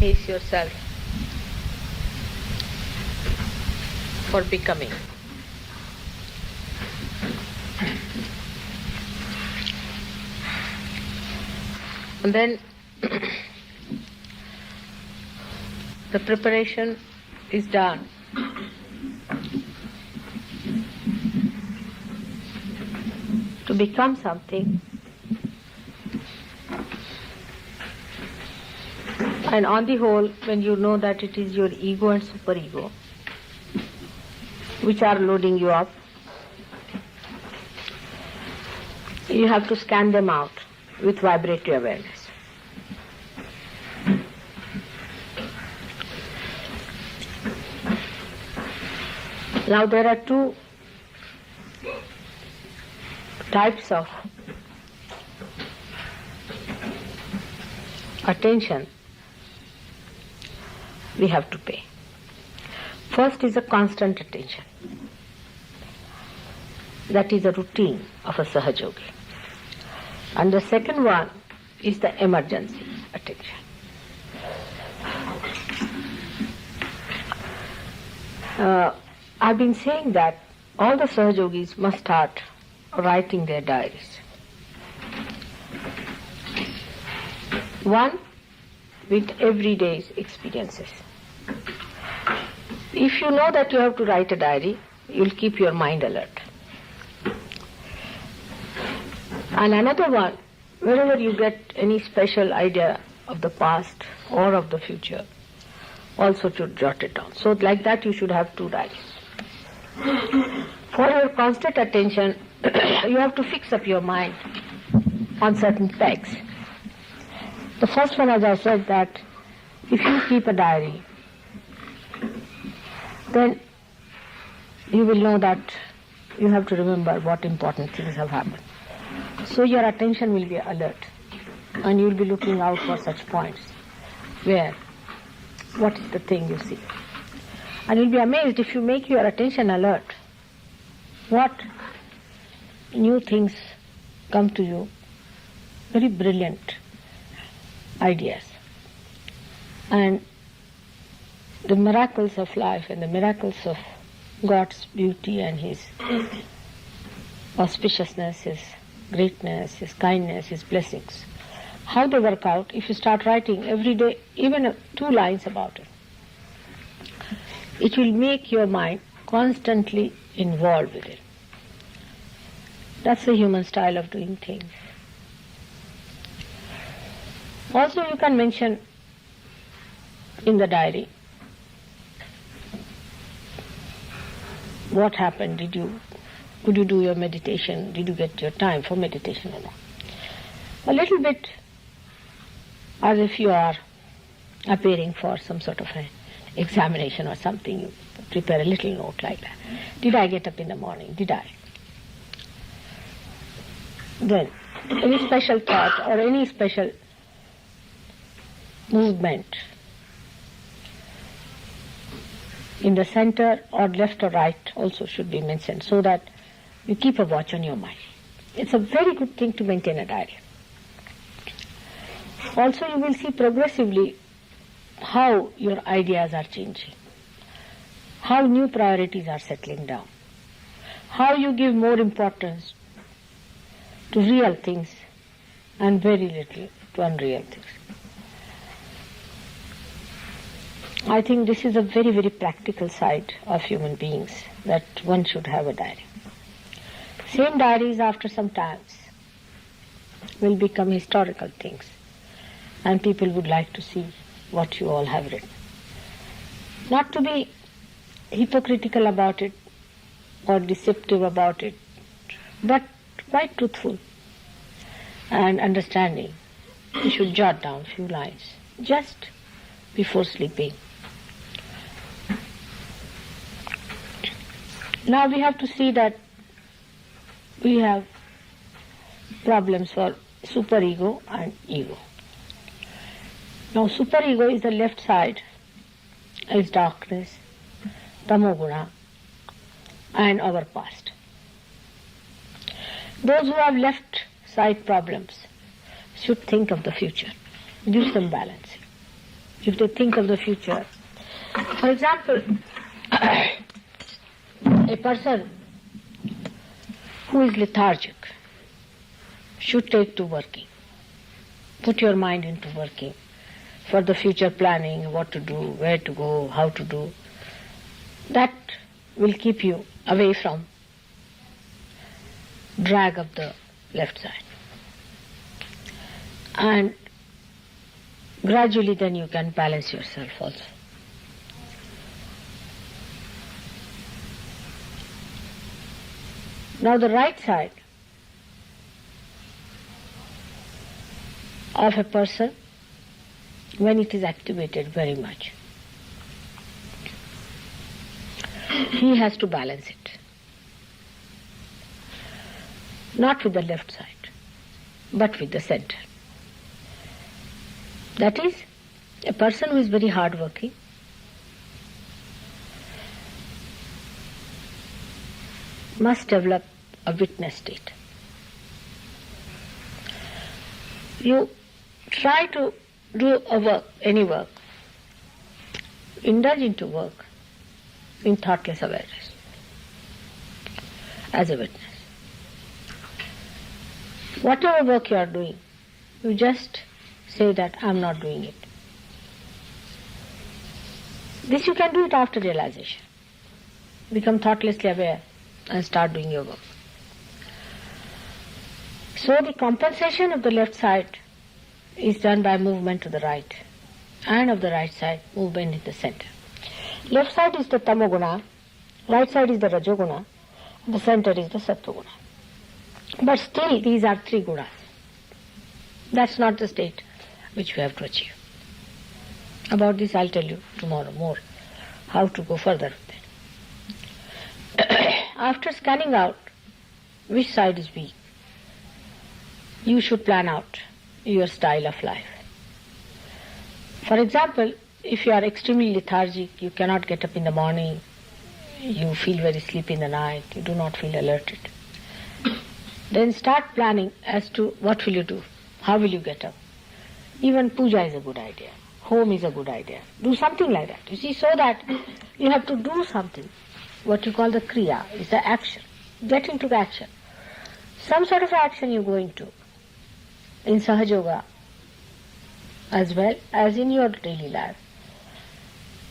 pace yourself for becoming. And then the preparation is done. To become something, and on the whole, when you know that it is your ego and superego which are loading you up, you have to scan them out with vibratory awareness. Now there are two types of attention we have to pay. First is a constant attention. That is a routine of a Sahajogi. And the second one is the emergency attention. I've been saying that all the Sahajogis must start writing their diaries. One, with everyday's experiences. If you know that you have to write a diary, you'll keep your mind alert. And another one, whenever you get any special idea of the past or of the future, also to jot it down. So like that you should have two diaries. For your constant attention, you have to fix up your mind on certain pegs. The first one, as I said, that if you keep a diary, then you will know that you have to remember what important things have happened. So your attention will be alert and you will be looking out for such points where, what is the thing you see. And you'll be amazed if you make your attention alert, what new things come to you, very brilliant ideas. And the miracles of life and the miracles of God's beauty and His auspiciousness, His greatness, His kindness, His blessings, how they work out if you start writing every day, even 2 lines about it. It will make your mind constantly involved with it. That's the human style of doing things. Also you can mention in the diary what happened, could you do your meditation, did you get your time for meditation or not. A little bit as if you are appearing for some sort of an examination or something, you prepare a little note like that. Did I get up in the morning? Did I? Then, any special thought or any special movement in the center or left or right also should be mentioned, so that you keep a watch on your mind. It's a very good thing to maintain a diary. Also you will see progressively how your ideas are changing, how new priorities are settling down, how you give more importance to real things and very little to unreal things. I think this is a very, very practical side of human beings, that one should have a diary. Same diaries after some times will become historical things, and people would like to see what you all have written. Not to be hypocritical about it or deceptive about it, but quite truthful and understanding. You should jot down a few lines just before sleeping. Now we have to see that we have problems for superego and ego. Now superego is the left side, is darkness, tamoguna, and our past. Those who have left side problems should think of the future, give some balance. You have to think of the future. For example, a person who is lethargic should take to working. Put your mind into working for the future planning, what to do, where to go, how to do. That will keep you away from drag of the left side. And gradually then you can balance yourself also. Now the right side of a person, when it is activated very much, he has to balance it. Not with the left side, but with the center. That is, a person who is very hard-working must develop a witness state. You try to do a work, any work, indulge into work in thoughtless awareness as a witness. Whatever work you are doing, you just say that I am not doing it. This you can do it after realization. Become thoughtlessly aware and start doing your work. So the compensation of the left side is done by movement to the right, and of the right side, movement in the center. Left side is the tamoguna, right side is the rajoguna, the center is the sattva-guna. But still these are three gunas. That's not the state which we have to achieve. About this I'll tell you tomorrow more, how to go further with it. After scanning out which side is weak, you should plan out your style of life. For example, if you are extremely lethargic, you cannot get up in the morning, you feel very sleepy in the night, you do not feel alerted, then start planning as to what will you do, how will you get up. Even puja is a good idea, home is a good idea. Do something like that. You see, so that you have to do something. What you call the kriya is the action. Get into the action. Some sort of action you go into in Sahaja Yoga as well as in your daily life.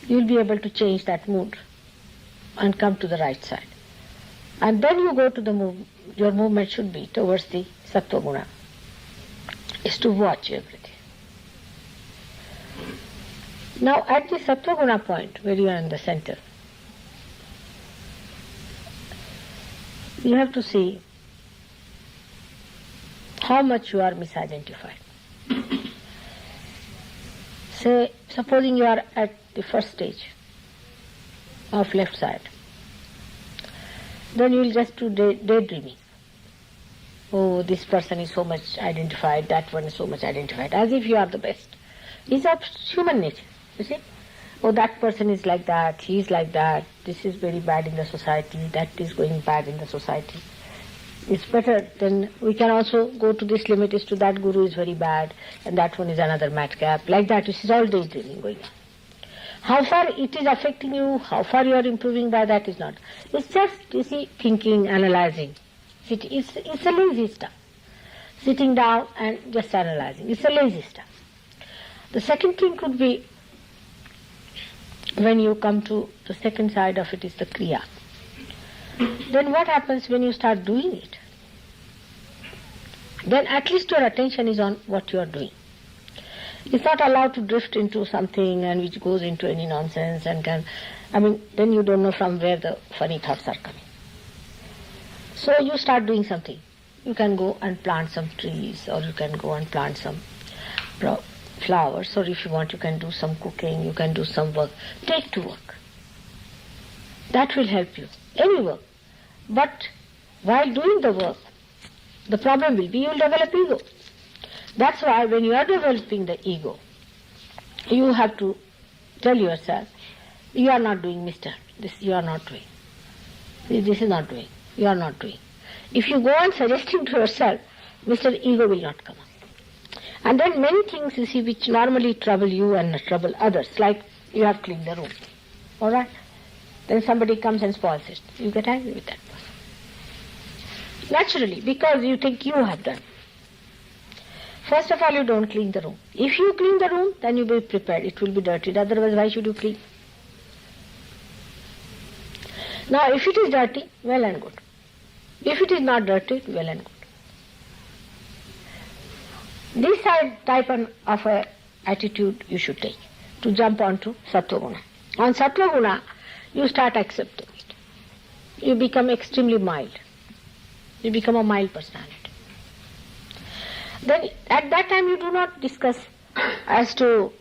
You will be able to change that mood and come to the right side. And then you go to the your movement should be towards the sattva guna, is to watch everything. Now at the sattva guna point, where you are in the center, you have to see how much you are misidentified. Say, supposing you are at the first stage of left side, then you will just do daydreaming. Oh, this person is so much identified, that one is so much identified, as if you are the best. It's of human nature, you see. Oh, that person is like that, he is like that, this is very bad in the society, that is going bad in the society. It's better, then we can also go to this limit as to that guru is very bad and that one is another madcap. Like that, this is all daydreaming going on. How far it is affecting you, how far you are improving by that is not. It's just, you see, thinking, analyzing. It's a lazy stuff. Sitting down and just analyzing. It's a lazy stuff. The second thing could be, when you come to the second side of it is the kriya. Then what happens when you start doing it? Then at least your attention is on what you are doing. It's not allowed to drift into something and which goes into any nonsense and then you don't know from where the funny thoughts are coming. So you start doing something. You can go and plant some trees, or you can go and plant some flowers, or if you want you can do some cooking, you can do some work. Take to work. That will help you. Any work. But while doing the work, the problem will be you will develop ego. That's why when you are developing the ego, you have to tell yourself, you are not doing, mister. This you are not doing. This is not doing. You are not doing. If you go on suggesting to yourself, Mr. Ego will not come up. And then many things, you see, which normally trouble you and trouble others, like you have cleaned the room. All right? Then somebody comes and spoils it. You get angry with that person. Naturally, because you think you have done. First of all, you don't clean the room. If you clean the room, then you be prepared. It will be dirty. Otherwise, why should you clean? Now, if it is dirty, well and good. If it is not dirty, well and good. This type of a attitude you should take to jump onto Sattva Guna. On Sattva Guna, you start accepting it. You become extremely mild. You become a mild personality. Then at that time you do not discuss as to,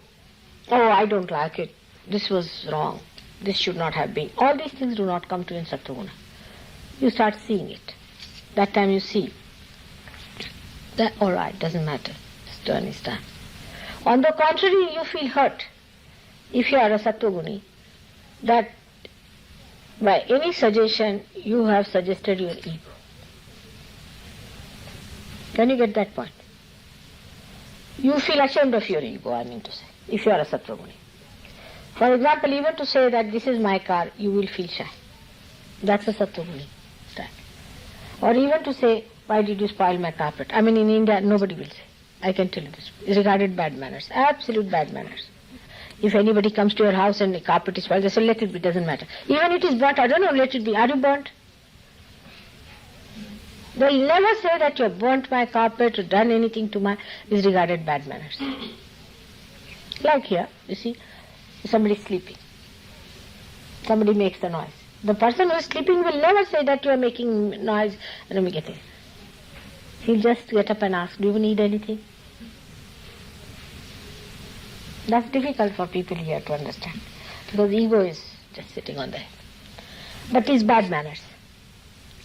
oh, I don't like it, this was wrong, this should not have been. All these things do not come to you in Sattva Guna. You start seeing it. That time you see that, all right, doesn't matter, this turn is done. On the contrary, you feel hurt if you are a Sattva Guni, that by any suggestion you have suggested your ego. Can you get that point? You feel ashamed of your ego, I mean to say, if you are a Sattva Guni. For example, even to say that this is my car, you will feel shy. That's a Sattva Guni style. Or even to say, why did you spoil my carpet? I mean, in India, nobody will say. I can tell you this. It's regarded bad manners, absolute bad manners. If anybody comes to your house and the carpet is spoiled, they say, let it be, doesn't matter. Even it is burnt, I don't know, let it be. Are you burnt? They'll never say that you have burnt my carpet or done anything to my... is regarded bad manners. Like here, you see, somebody is sleeping. Somebody makes the noise. The person who is sleeping will never say that you are making noise. Let me get it. He'll just get up and ask, do you need anything? That's difficult for people here to understand, because ego is just sitting on there. But it's bad manners.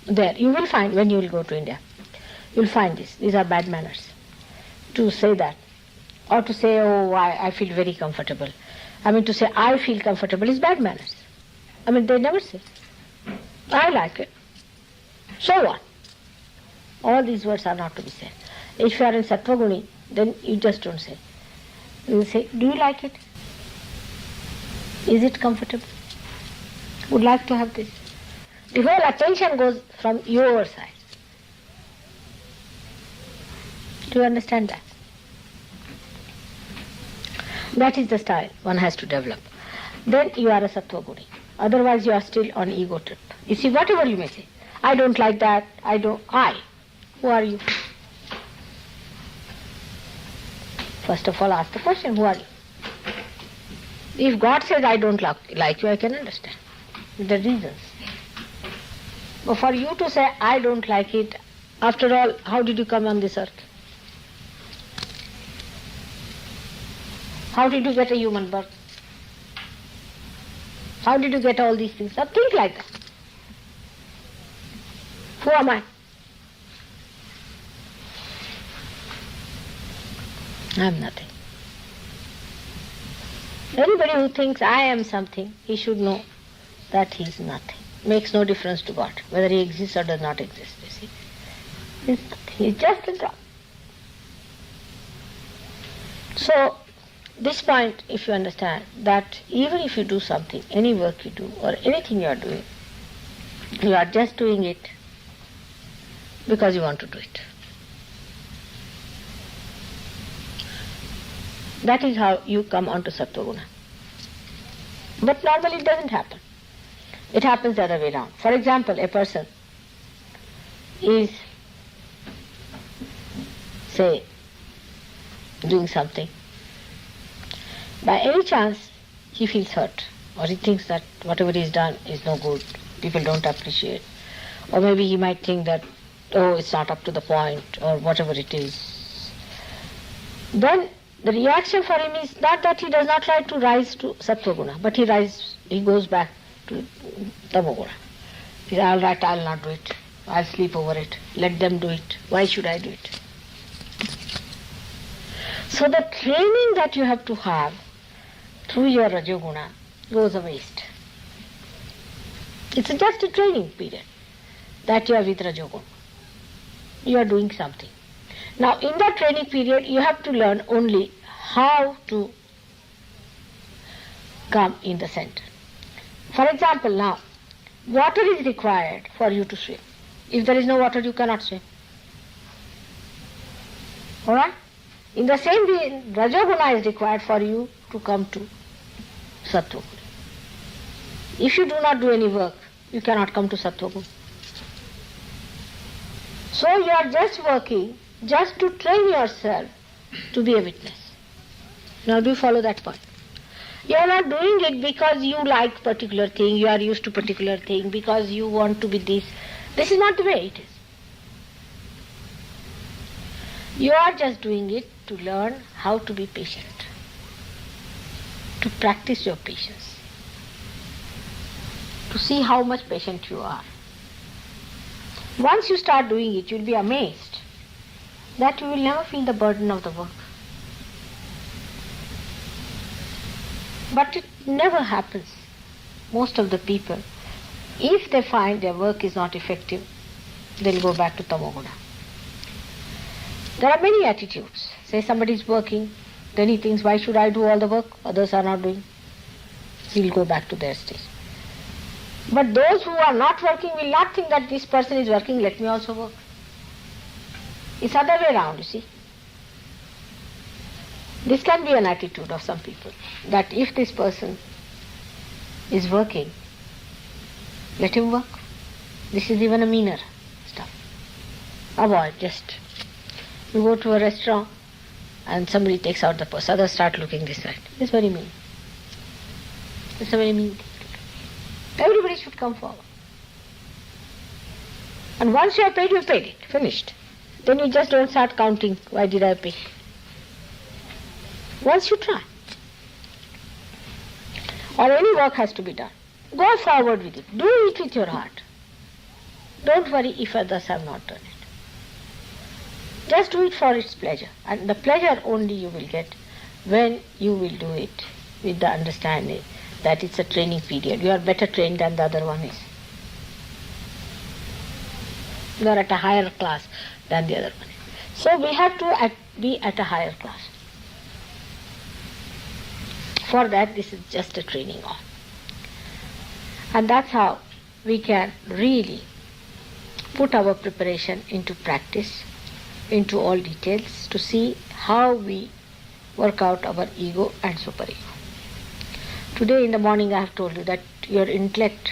There, you will find, when you will go to India, you will find this. These are bad manners. To say that. Or to say, oh, I feel very comfortable. I mean, to say, I feel comfortable is bad manners. I mean, they never say, I like it. So what? All these words are not to be said. If you are in Sattva Guni, then you just don't say. You say, do you like it? Is it comfortable? Would like to have this. The whole attention goes from your side. Do you understand that? That is the style one has to develop. Then you are a Sattva Guni. Otherwise you are still on ego trip. You see, whatever you may say, I don't like that, I. Who are you? First of all, ask the question, who are you? If God says, I don't like you, I can understand the reasons. But for you to say, I don't like it, after all, how did you come on this earth? How did you get a human birth? How did you get all these things? Now think like that. Who am I? I am nothing. Anybody who thinks I am something, he should know that he is nothing. Makes no difference to God, whether he exists or does not exist, you see. He's nothing. He's just a drop. So, this point, if you understand, that even if you do something, any work you do, or anything you are doing, you are just doing it because you want to do it. That is how you come onto Sattva Guna. But normally it doesn't happen. It happens the other way around. For example, a person is, say, doing something. By any chance, he feels hurt, or he thinks that whatever he has done is no good, people don't appreciate. Or maybe he might think that, oh, it's not up to the point, or whatever it is. Then the reaction for him is not that he does not try to rise to Sattva Guna, but he goes back to Tamo Guna. He says, all right, I'll not do it. I'll sleep over it. Let them do it. Why should I do it? So the training that you have to have through your Rajoguna goes a waste. It's just a training period that you are with Rajoguna. You are doing something. Now in the training period you have to learn only how to come in the center. For example, now water is required for you to swim. If there is no water you cannot swim. Alright? In the same way, Rajoguna is required for you to come to Sattva. If you do not do any work, you cannot come to Sattva. So you are just working just to train yourself to be a witness. Now do you follow that point? You are not doing it because you like particular thing, you are used to particular thing, because you want to be this. This is not the way it is. You are just doing it to learn how to be patient, to practice your patience, to see how much patient you are. Once you start doing it, you will be amazed that you will never feel the burden of the work. But it never happens. Most of the people, if they find their work is not effective, they'll go back to Tamoguna. There are many attitudes. Say somebody is working, then he thinks, why should I do all the work? Others are not doing. He'll go back to their stage. But those who are not working will not think that this person is working, let me also work. It's other way around, you see. This can be an attitude of some people, that if this person is working, let him work. This is even a meaner stuff. Avoid, just. You go to a restaurant and somebody takes out the purse, others start looking this way. It's very mean. It's a very mean thing. Everybody should come forward. And once you have paid, you have paid it. Finished. Then you just don't start counting, why did I pay? Once you try. Or any work has to be done. Go forward with it. Do it with your heart. Don't worry if others have not done it. Just do it for its pleasure. And the pleasure only you will get when you will do it with the understanding that it's a training period. You are better trained than the other one is. You are at a higher class than the other one is. So we have to be at a higher class. For that, this is just a training on. And that's how we can really put our preparation into practice, into all details, to see how we work out our ego and superego. Today in the morning I have told you that your intellect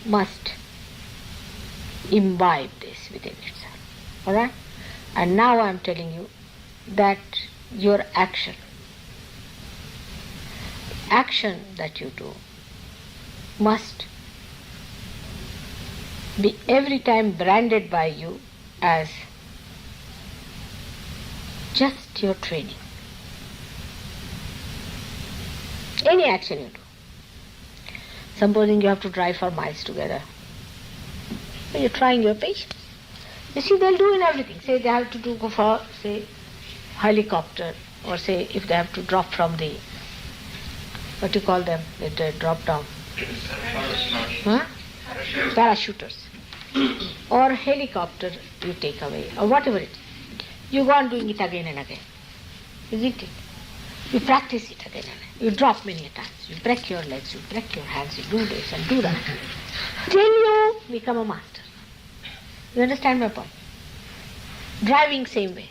must imbibe this within itself. Alright? And now I am telling you that your action that you do must be every time branded by you as just your training. Any action you do. Supposing you have to drive for miles together, you're trying your patience. You see, they'll do in everything. Say they have to go for, say, helicopter, or say if they have to drop from the, what do you call them, if they drop down? Huh? Parachuters. Or helicopter you take away, or whatever it is. You go on doing it again and again. Isn't it? You practice it again and again. You drop many times. You break your legs, you break your hands, you do this and do that. Till you become a master. You understand my point? Driving same way.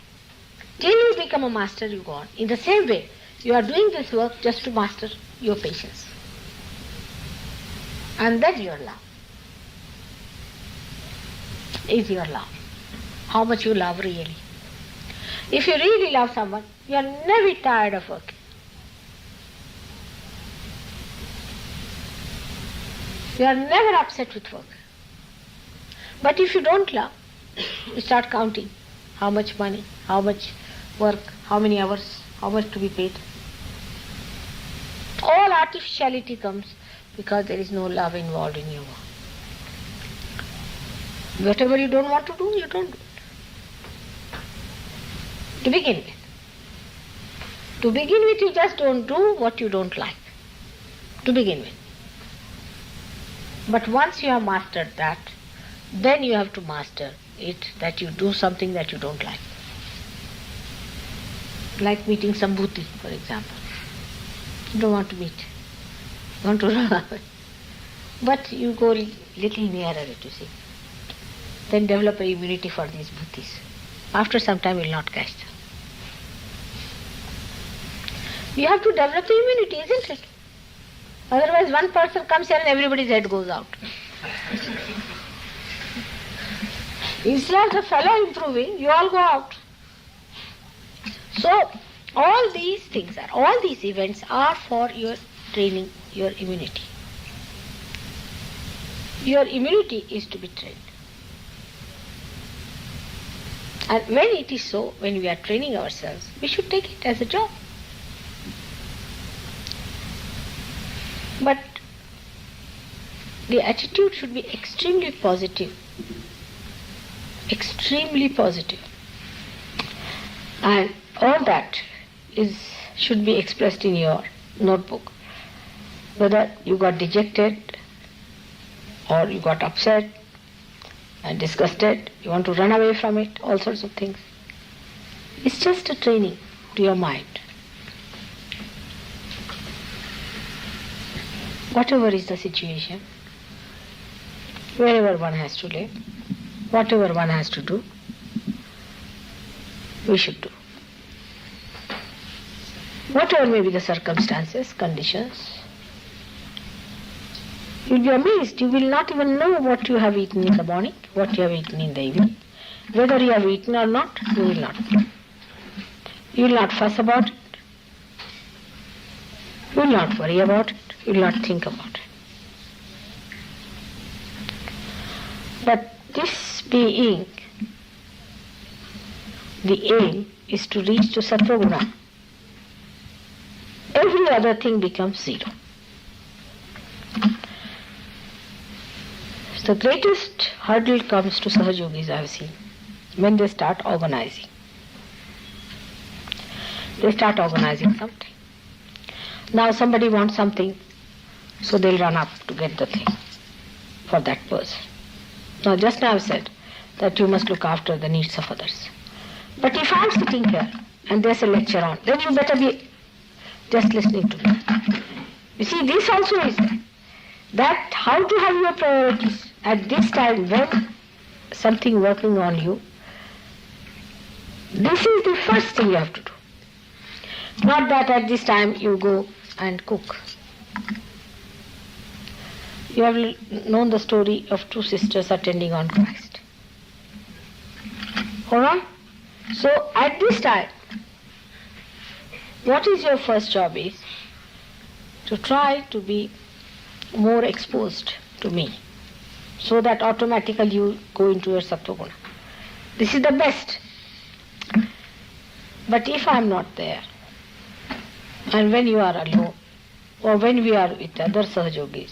Till you become a master, you go on. In the same way, you are doing this work just to master your patience. And then your love. Is your love. How much you love really. If you really love someone, you are never tired of working. You are never upset with work. But if you don't love, you start counting how much money, how much work, how many hours, how much to be paid. All artificiality comes because there is no love involved in your work. Whatever you don't want to do, you don't do it. To begin with. To begin with, you just don't do what you don't like. To begin with. But once you have mastered that, then you have to master it, that you do something that you don't like. like meeting some bhuti, for example. You don't want to meet. You want to run away. But you go little nearer it, you see. Then develop a immunity for these bhutis. After some time you will not catch them. You have to develop the immunity, isn't it? Otherwise one person comes here and everybody's head goes out. Instead of the fellow improving, you all go out. So all these things all these events are for your training, your immunity. Your immunity is to be trained. And when it is so, when we are training ourselves, we should take it as a job. But the attitude should be extremely positive. Extremely positive. And all that should be expressed in your notebook. Whether you got dejected or you got upset and disgusted, you want to run away from it, all sorts of things. It's just a training to your mind. Whatever is the situation, wherever one has to live, whatever one has to do, we should do. Whatever may be the circumstances, conditions, you'll be amazed. You will not even know what you have eaten in the morning, what you have eaten in the evening. Whether you have eaten or not, you will not know. You will not fuss about it. You will not worry about it. You will not think about it. But this being, the aim is to reach to Sattva Guna. Every other thing becomes zero. The greatest hurdle comes to Sahajogis, I have seen, when they start organizing. They start organizing something. Now somebody wants something, so they'll run up to get the thing for that person. Now just now I've said that you must look after the needs of others. But if I'm sitting here and there's a lecture on, then you better be just listening to me. You see, this also is there. That how to have your priorities at this time when something working on you, this is the first thing you have to do. Not that at this time you go and cook. You have known the story of two sisters attending on Christ. Alright? So at this time, what is your first job is to try to be more exposed to me, so that automatically you go into your Sattva Guna. This is the best. But if I am not there, and when you are alone, or when we are with other Sahajogis,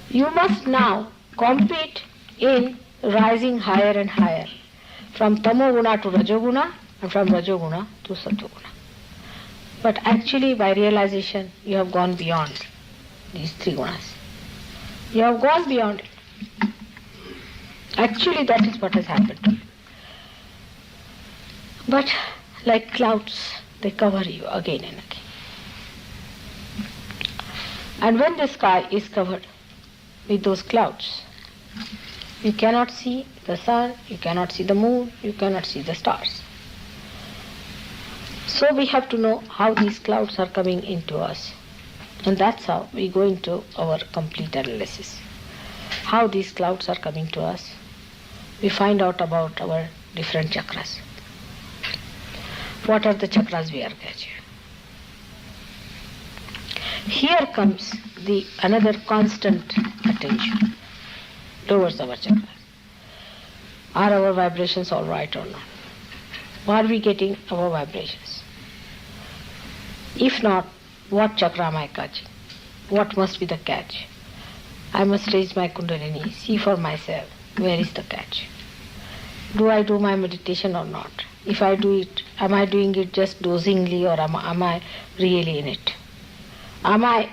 you must now compete in rising higher and higher, from Tamo Guna to Rajo Guna, and from Rajo Guna to Sattva Guna. But actually by realization, you have gone beyond these three gunas. You have gone beyond it. Actually that is what has happened. But like clouds, they cover you again and again. And when the sky is covered with those clouds, you cannot see the sun, you cannot see the moon, you cannot see the stars. So we have to know how these clouds are coming into us. And that's how we go into our complete analysis. How these clouds are coming to us. We find out about our different chakras. What are the chakras we are catching? Here comes the another constant attention towards our chakras. Are our vibrations all right or not? Are we getting our vibrations? If not, what chakra am I catching? What must be the catch? I must raise my kundalini, see for myself, where is the catch? Do I do my meditation or not? If I do it, am I doing it just dozingly or am I really in it? Am I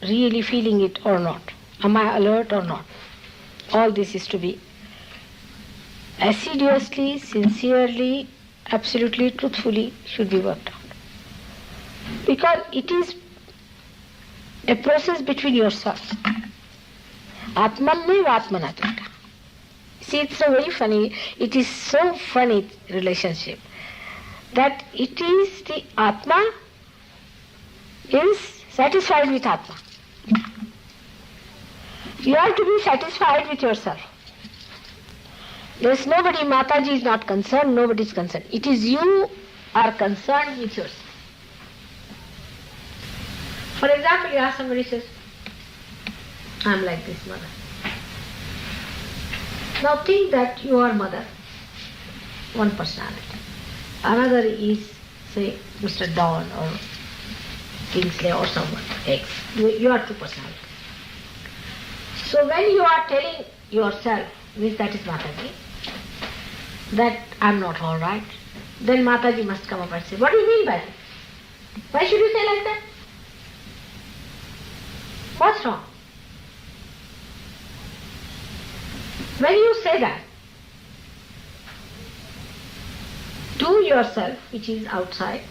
really feeling it or not? Am I alert or not? All this is to be assiduously, sincerely absolutely truthfully should be worked out. Because it is a process between yourself. Atmanne Atmana Tika. See, it's so very funny. It is so funny relationship that it is the Atma is satisfied with Atma. You have to be satisfied with yourself. There is nobody, Mataji is not concerned, nobody is concerned. It is you are concerned with yourself. For example, you ask somebody says, I am like this mother. Now think that you are mother, one personality. Another is, say, Mr. Don or Kingsley or someone, X. You are two personalities. So when you are telling yourself, means that is Mataji, that I am not all right, then Mataji must come up and say, what do you mean by that? Why should you say like that? What's wrong? When you say that to yourself, which is outside,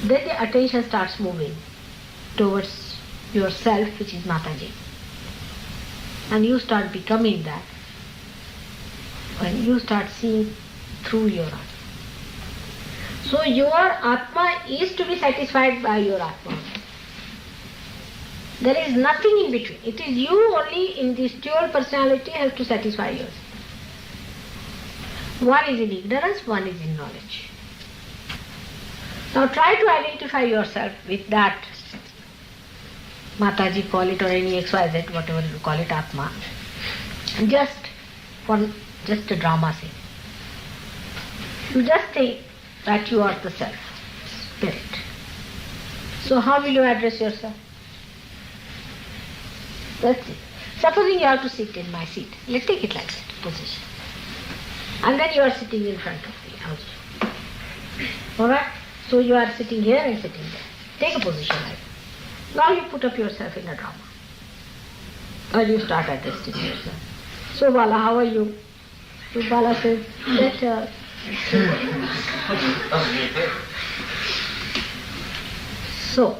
then the attention starts moving towards yourself, which is Mataji. And you start becoming that. When you start seeing through your Atma. So your Atma is to be satisfied by your Atma. There is nothing in between. It is you only in this dual personality has to satisfy yourself. One is in ignorance, one is in knowledge. Now try to identify yourself with that Mataji call it or any XYZ, whatever you call it, Atma. Just for just a drama sake. You just think that you are the self, spirit. So how will you address yourself? That's it. Supposing you have to sit in my seat. Let's take it like that, position. And then you are sitting in front of me also. Alright? So you are sitting here and sitting there. Take a position like that. Now you put up yourself in a drama. Or you start addressing yourself. So Bala, how are you? So Bala says, better. So,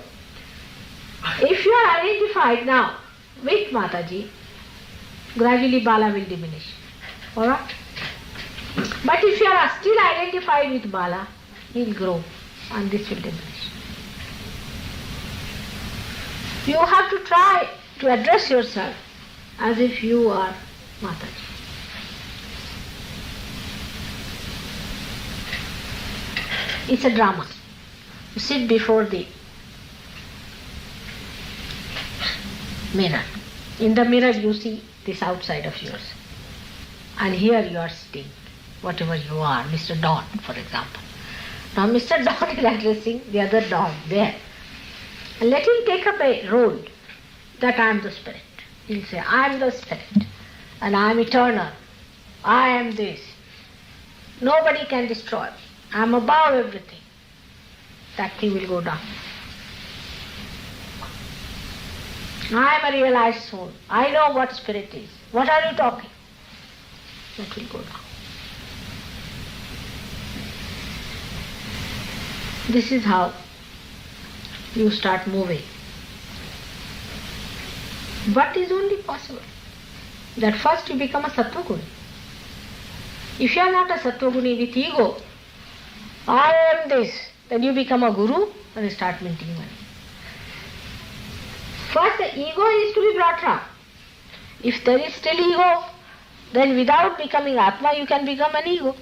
if you are identified now with Mataji, gradually Bala will diminish. Alright? But if you are still identified with Bala, he will grow and this will diminish. You have to try to address yourself as if you are Mataji. It's a drama. You sit before the mirror. In the mirror you see this outside of yours. And here you are sitting, whatever you are, Mr. Don, for example. Now Mr. Don is addressing the other Don there. And let him take up a role that I am the spirit. He'll say, I am the spirit and I am eternal. I am this. Nobody can destroy me. I am above everything. That thing will go down. I am a realized soul. I know what spirit is. What are you talking? That will go down. This is how you start moving. But is only possible that first you become a Sattva-guni. If you are not a Sattva-guni with ego, I am this, then you become a guru and start minting money. First the ego is to be brought down. If there is still ego, then without becoming Atma you can become an ego.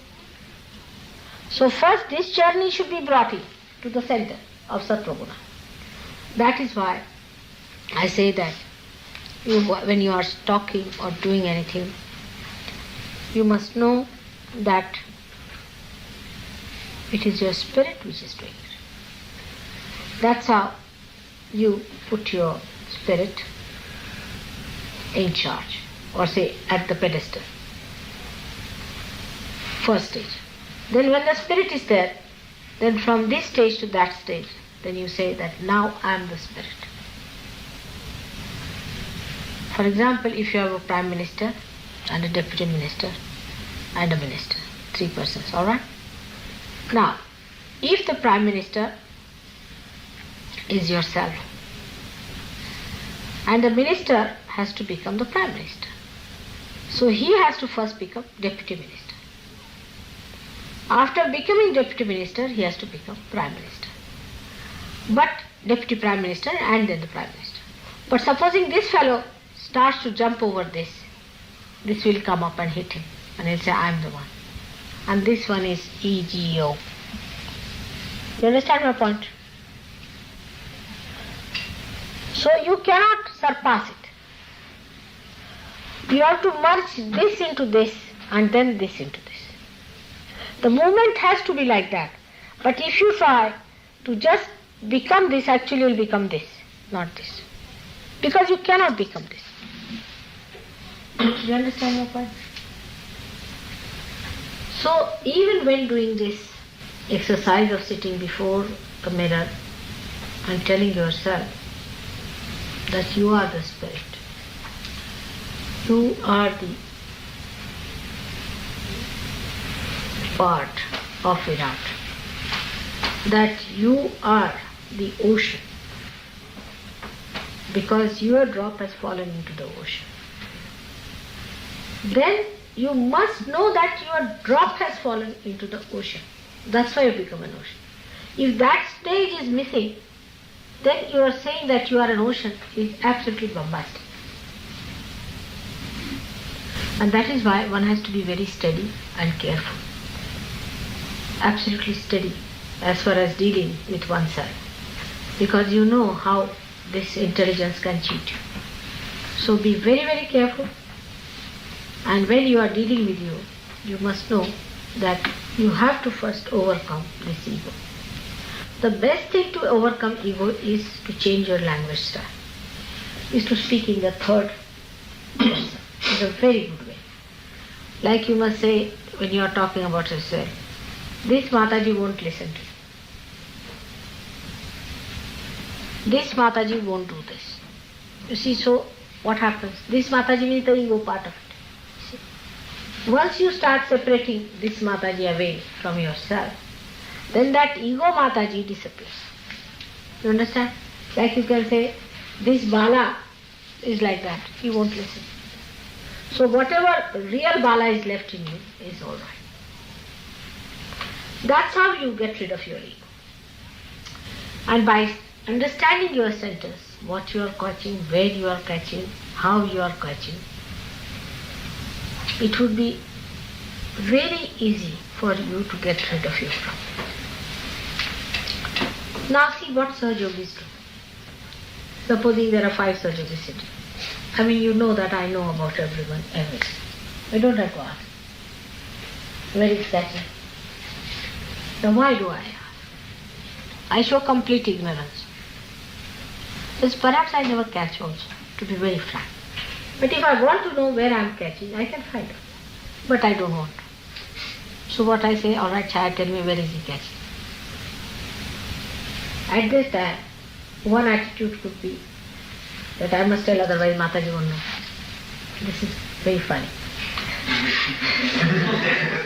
So first this journey should be brought in to the center of Sattva-guna. That is why I say that when you are talking or doing anything, you must know that it is your spirit which is doing it. That's how you put your spirit in charge, or say at the pedestal. First stage. Then when the spirit is there, then from this stage to that stage, then you say that now I am the spirit. For example, if you have a prime minister and a deputy minister and a minister, three persons, alright? Now, if the Prime Minister is yourself, and the Minister has to become the Prime Minister, so he has to first become Deputy Minister. After becoming Deputy Minister, he has to become Prime Minister. But Deputy Prime Minister and then the Prime Minister. But supposing this fellow starts to jump over this will come up and hit him. And he'll say, I am the one. And this one is EGO. You understand my point? So you cannot surpass it. You have to merge this into this and then this into this. The movement has to be like that. But if you try to just become this, actually you will become this, not this. Because you cannot become this. Do you understand my point? So even when doing this exercise of sitting before a mirror and telling yourself that you are the spirit, you are the part of Virat, that you are the ocean, because your drop has fallen into the ocean. Then you must know that your drop has fallen into the ocean. That's why you become an ocean. If that stage is missing, then you are saying that you are an ocean is absolutely bombastic. And that is why one has to be very steady and careful. Absolutely steady as far as dealing with oneself. Because you know how this intelligence can cheat you. So be very, very careful. And when you are dealing with you must know that you have to first overcome this ego. The best thing to overcome ego is to change your language style, is to speak in the third person. It's a very good way. Like you must say, when you are talking about yourself, this Mataji won't listen to you. This Mataji won't do this. You see, so what happens? This Mataji is the ego part of it. See? Once you start separating this Mataji away from yourself, then that ego Mataji disappears. You understand? Like you can say, this Bala is like that. He won't listen. So whatever real Bala is left in you is all right. That's how you get rid of your ego. And by understanding your centers, what you are catching, where you are catching, how you are catching, it would be very easy for you to get rid of your problem. Now see what Sahaja Yogis do. Supposing there are 5 Sahaja Yogis sitting. I mean, you know that I know about everyone, everything. I don't have to ask. Where exactly? Now why do I ask? I show complete ignorance. Because perhaps I never catch also, to be very frank. But if I want to know where I am catching, I can find out. But I don't want to. So what I say, alright Chaya, tell me where is he catching. At this time, one attitude could be that I must tell, otherwise Mataji won't know. This is very funny.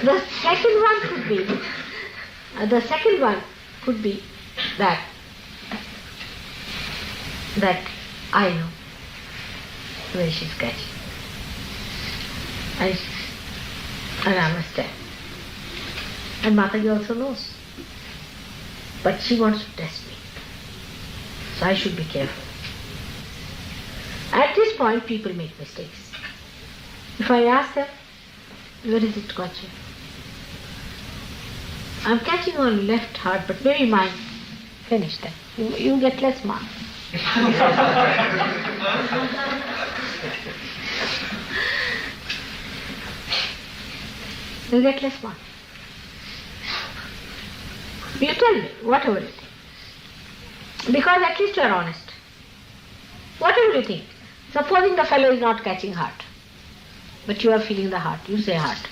The second one could be that I know where she's catching. And I must tell. And Mataji also knows. But she wants to test me. So I should be careful. At this point, people make mistakes. If I ask them, where is it catching? I'm catching on left heart, but maybe mine. Finish that. You get less marks. You get less marks. You tell me, whatever you think. Because at least you are honest. Whatever you think. Supposing the fellow is not catching heart, but you are feeling the heart, you say heart.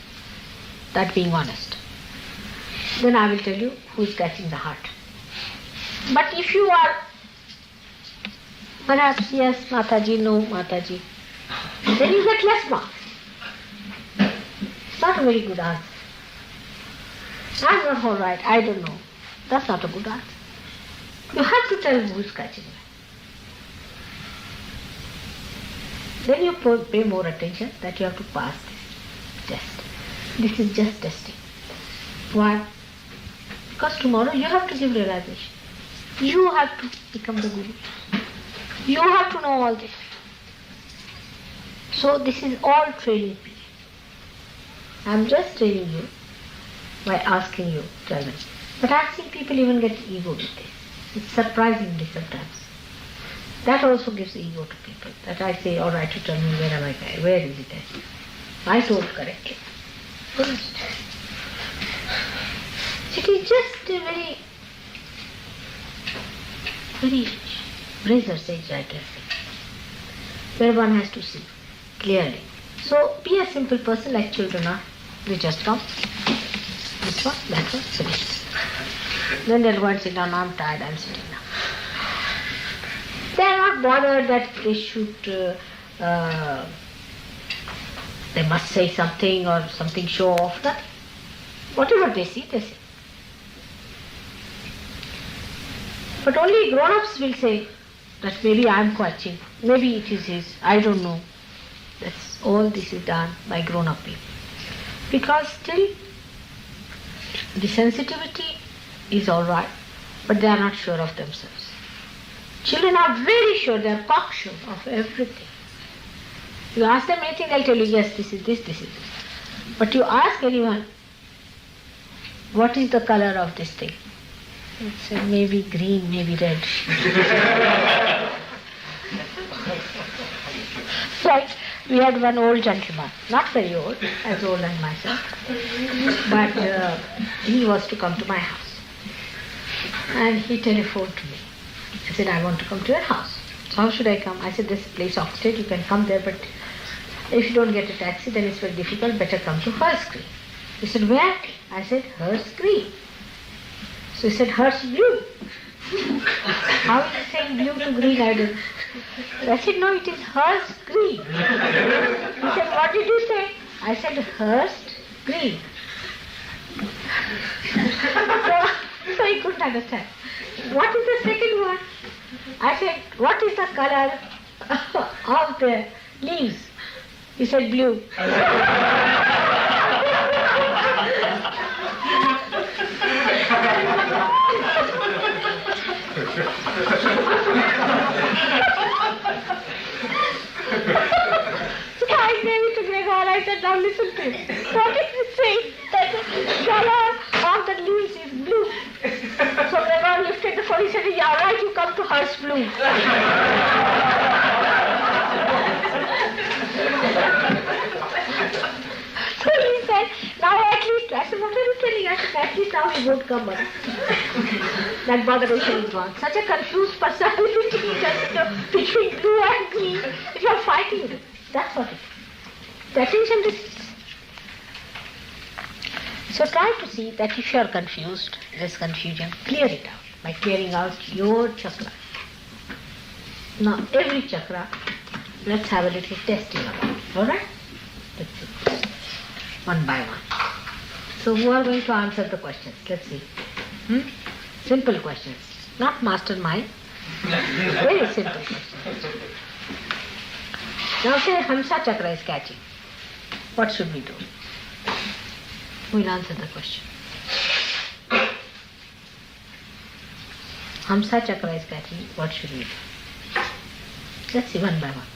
That being honest. Then I will tell you who is catching the heart. But if you are, perhaps yes, Mataji, no, Mataji, then you get less marks. It's not a very good answer. I'm not all right, I don't know. That's not a good answer. You have to tell who is catching you. Then you pay more attention that you have to pass this test. This is just testing. Why? Because tomorrow you have to give realization. You have to become the Guru. You have to know all this. So this is all training period. I'm just training you by asking you, tell me. But I've seen people even get ego with this. It's surprisingly sometimes. That also gives ego to people. That I say, all right, you tell me where am I going? Where is it? I told correctly. Finished. It is just a very razor's edge, I can say, where one has to see clearly. So be a simple person like children are. They just come. This one, that one, finished. Then they'll go and sit down. I'm tired, I'm sitting now. They are not bothered that they should, they must say something or something show off, nothing. Whatever they see, they say. But only grown-ups will say that maybe I'm catching, maybe it is his, I don't know. That's all this is done by grown-up people. Because still the sensitivity is all right, but they are not sure of themselves. Children are very sure, they are cocksure of everything. You ask them anything, they'll tell you, yes, this is this, this is this. But you ask anyone, what is the color of this thing? They'll say, maybe green, maybe red. Right. We had one old gentleman, not very old, as old as myself, but he was to come to my house. And he telephoned to me. I said, I want to come to your house. So how should I come? I said, this place upstairs, you can come there, but if you don't get a taxi, then it's very difficult, better come to Hearst Green. He said, where? I said, Hearst Green. So he said, Hearst Blue. How is he saying blue to green? I don't know. I said, no, it is Hearst Green. He said, what did you say? I said, Hearst Green. So he couldn't understand. What is the second one? I said, what is the color of the leaves? He said, blue. So I gave it to Gregor. I said, now listen to it. What is he saying? That the color of the leaves is blue. So Gregor lifted the phone. He said, yeah, all right, you come to Hearst Blue. So he said, now at least, I said, what are you telling? I said, at least now he won't come back. That botheration is gone. Such a confused personality just between blue and green. You are fighting. That's what it is. The attention distance. So try to see that if you are confused, there's confusion, clear it out by clearing out your chakra. Now every chakra, let's have a little testing about it. Alright? Let's see. One by one. So who are going to answer the questions? Let's see. Simple questions. Not mastermind. Very simple questions. Now say Hamsa chakra is catching. What should we do? Who will answer the question? Hamsa chakra is catching. What should we do? Let's see one by one.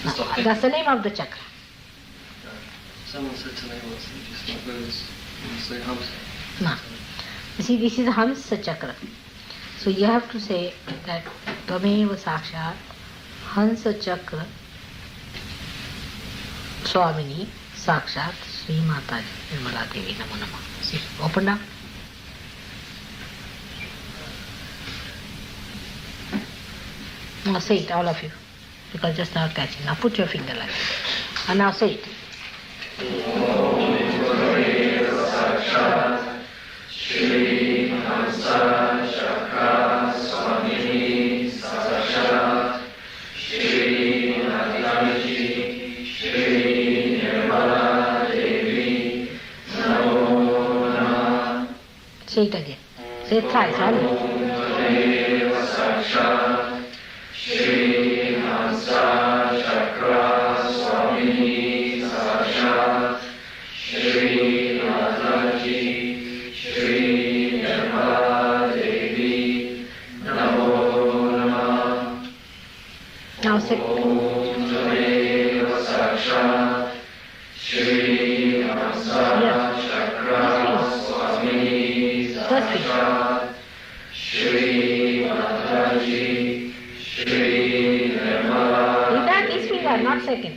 No, that's the name of the chakra. Someone said today once that you just like birds and you say Hamsa. No. You see, this is Hamsa chakra. So you have to say that Tvameva Sakshat Hamsa chakra Swamini Sakshat Sri Mataji Nirmala Devi Namo Namah. See, open up. Now say it, all of you, because just now catching. Now put your finger like that. And now say it. Shri Hamsa Chakra Swamini Sakshat Shri Mataji Shri Nirmala Say it again. Say it thrice. Always. Shri Hansa Chakra Swamini Sakshat Shri Mataji Shri Nirmala Devi Namo Namah. Now say. Om Tameva Sakshat Shri Hansa Chakra Swamini Sakshat Shri Mataji Shri Nirmala. In that each finger, not second.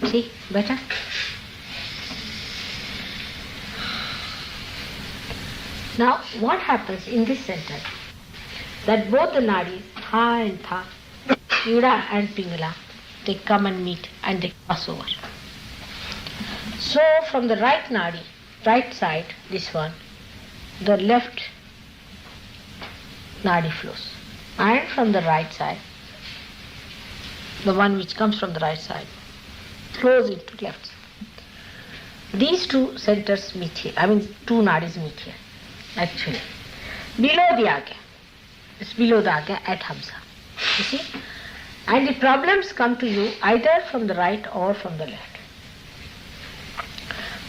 See, better? Now, what happens in this center? That both the nadis, Ha and Tha, Ida and Pingala, they come and meet and they cross over. So, from the right nadi, right side, this one, the left nadi flows. And from the right side, the one which comes from the right side, flows into left side. These two centers meet here. Two nadis meet here, actually. Below the Agya. It's below the Agya at Hamsa. You see? And the problems come to you either from the right or from the left.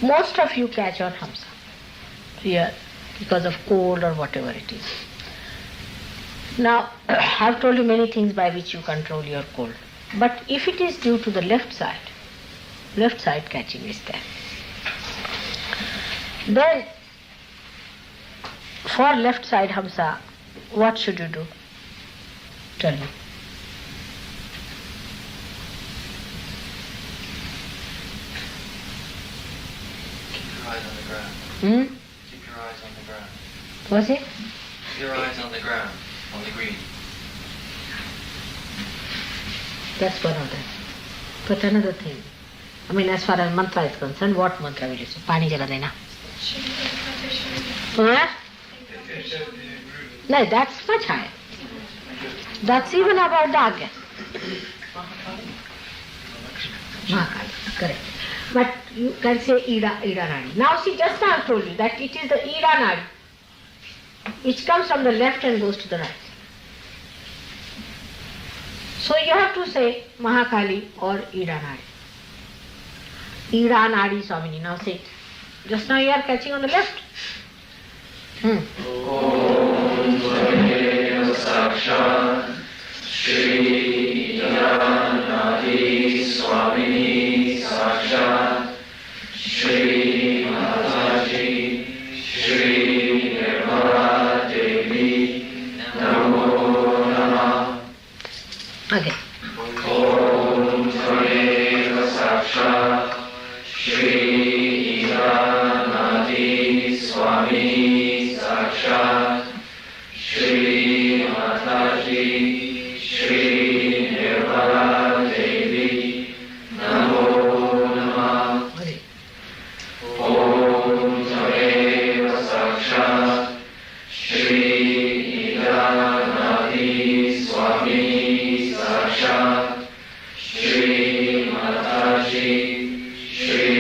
Most of you catch on Hamsa here because of cold or whatever it is. Now, I've told you many things by which you control your cold. But if it is due to the left side catching is there. Then, for left side Hamsa, what should you do? Tell me. Keep your eyes on the ground. Keep your eyes on the ground. What's it? Keep your eyes on the ground, on the green. That's one of them. But another thing, as far as mantra is concerned, what mantra will you say? Pani jala dena. Huh? No, that's much higher. That's even about the Agya. Mahakali, correct. But you can say Ida Nadi. Now see, just now I told you that it is the Ida Nadi which comes from the left and goes to the right. So you have to say Mahakali or Ida Nadi. Ida Nadi Swamini. Now say it. Just now you are catching on the left. Om Tameva Sakshat Shri Nadi Swamini Sakshat Shri Mataji Shri Nirmala Devi Namo Namah. Again. Om Tameva Sakshat Shri Nadi Swamini Sakshat Shri Mataji Shri Nirmala Devi Namo Namah. Om Tameva Sakshat Shri Nadi Swamini Sakshat Shri Mataji Shri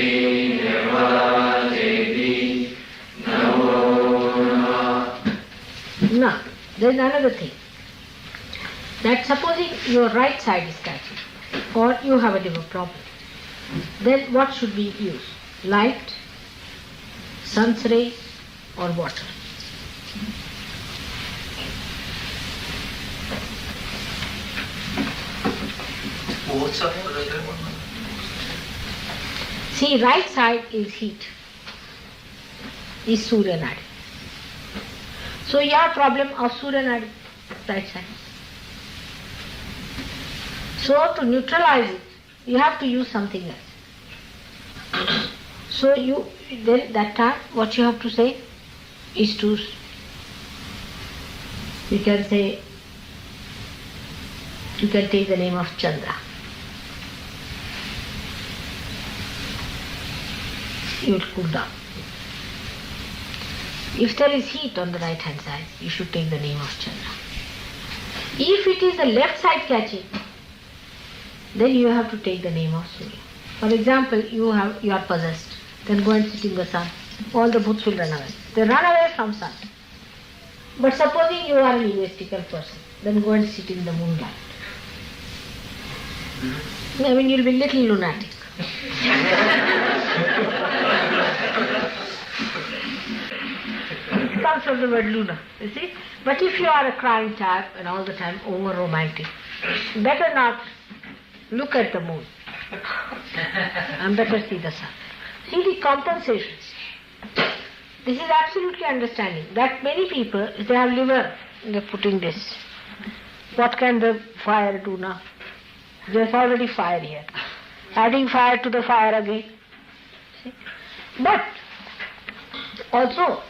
Nirmala Devi Namo Namah. Now, there is another thing. That supposing your right side is catching, or you have a liver problem, then what should we use? Light, sun's rays, or water? Water. See, right side is heat, is Surya Nadi. So you have problem of Surya Nadi, right side. So to neutralize it, you have to use something else. So then that time what you have to say is to, you can take the name of Chandra. You will cool down. If there is heat on the right hand side, you should take the name of Chandra. If it is the left side catching, then you have to take the name of Surya. For example, you are possessed. then go and sit in the sun. All the bhuts will run away. They run away from sun. But supposing you are an egoistical person, then go and sit in the moonlight. I mean, you'll be little lunatic. It comes from the word luna, you see. But if you are a crying type and all the time over romantic, better not look at the moon and better see the sun. See the compensations. This is absolutely understanding that many people, if they have liver, they're putting this. What can the fire do now? There's already fire here. Adding fire to the fire again. See? But also,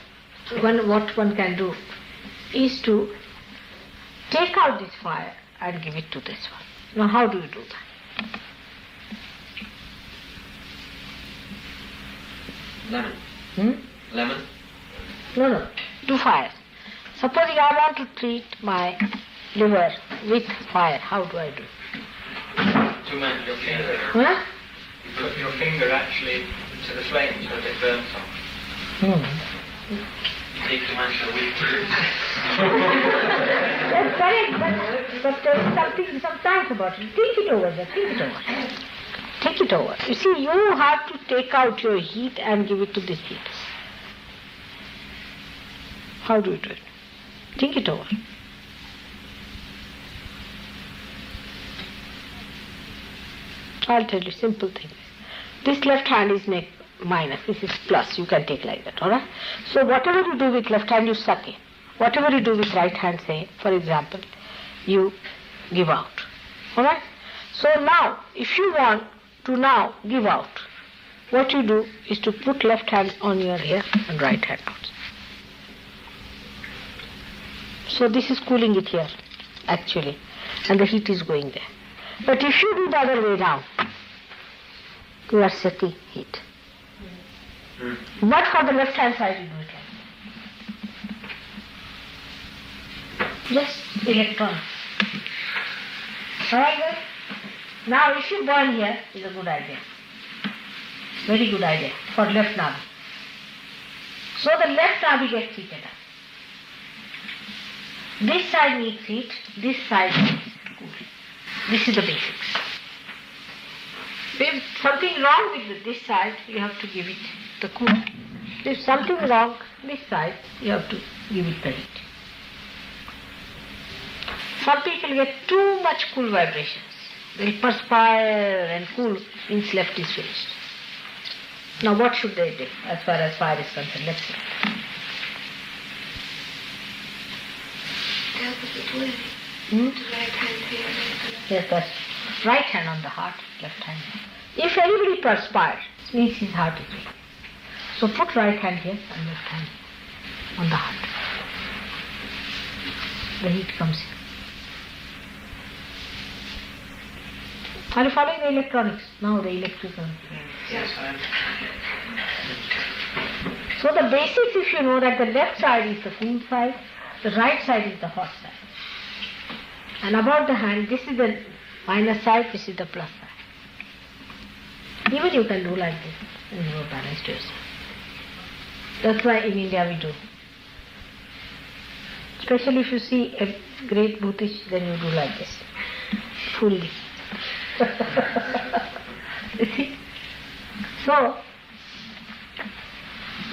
what one can do is to take out this fire and give it to this one. Now how do you do that? Lemon. Lemon? No. Two fires. Supposing I want to treat my liver with fire, how do I do? To melt your finger. Huh? You put your finger actually to the flame so that it burns off. Take the mantra with you. That's correct, but there's some science about it. Think it over. Take it over. You see, you have to take out your heat and give it to this heat. How do you do it? Think it over. I'll tell you simple thing. This left hand is minus, this is plus, you can take like that, alright? So whatever you do with left hand, you suck in. Whatever you do with right hand, say, for example, you give out. Alright? So now, if you want to now give out, what you do is to put left hand on your ear and right hand out. So this is cooling it here, actually, and the heat is going there. But if you do the other way round, you are sucking heat. But for the left hand side, you do it like that. Just electrons. Alright, good? Now if you burn here, is a good idea. Very good idea for left nabi. So the left nabi gets heated up. This side needs heat, this side needs cool. This is the basics. If something wrong with this side, you have to give it the cool. If something wrong this side, you have to give it the heat. Some people get too much cool vibrations. They'll perspire and cool, means left is finished. Now what should they do as far as fire is concerned? Let's see. Right hand here. Yes, that's right hand on the heart, left hand. If anybody perspires, it means his heart is weak. So put right hand here and left hand on the heart. The heat comes in. Are you following the electronics? Now the electrical. Yes, I am. So the basics, if you know that the left side is the cool side, the right side is the hot side. And about the hand, this is the minus side, this is the plus side. Even you can do like this and you are balanced yourself. That's why in India we do. Especially if you see a great Bhutish, then you do like this. Fully. You see? So,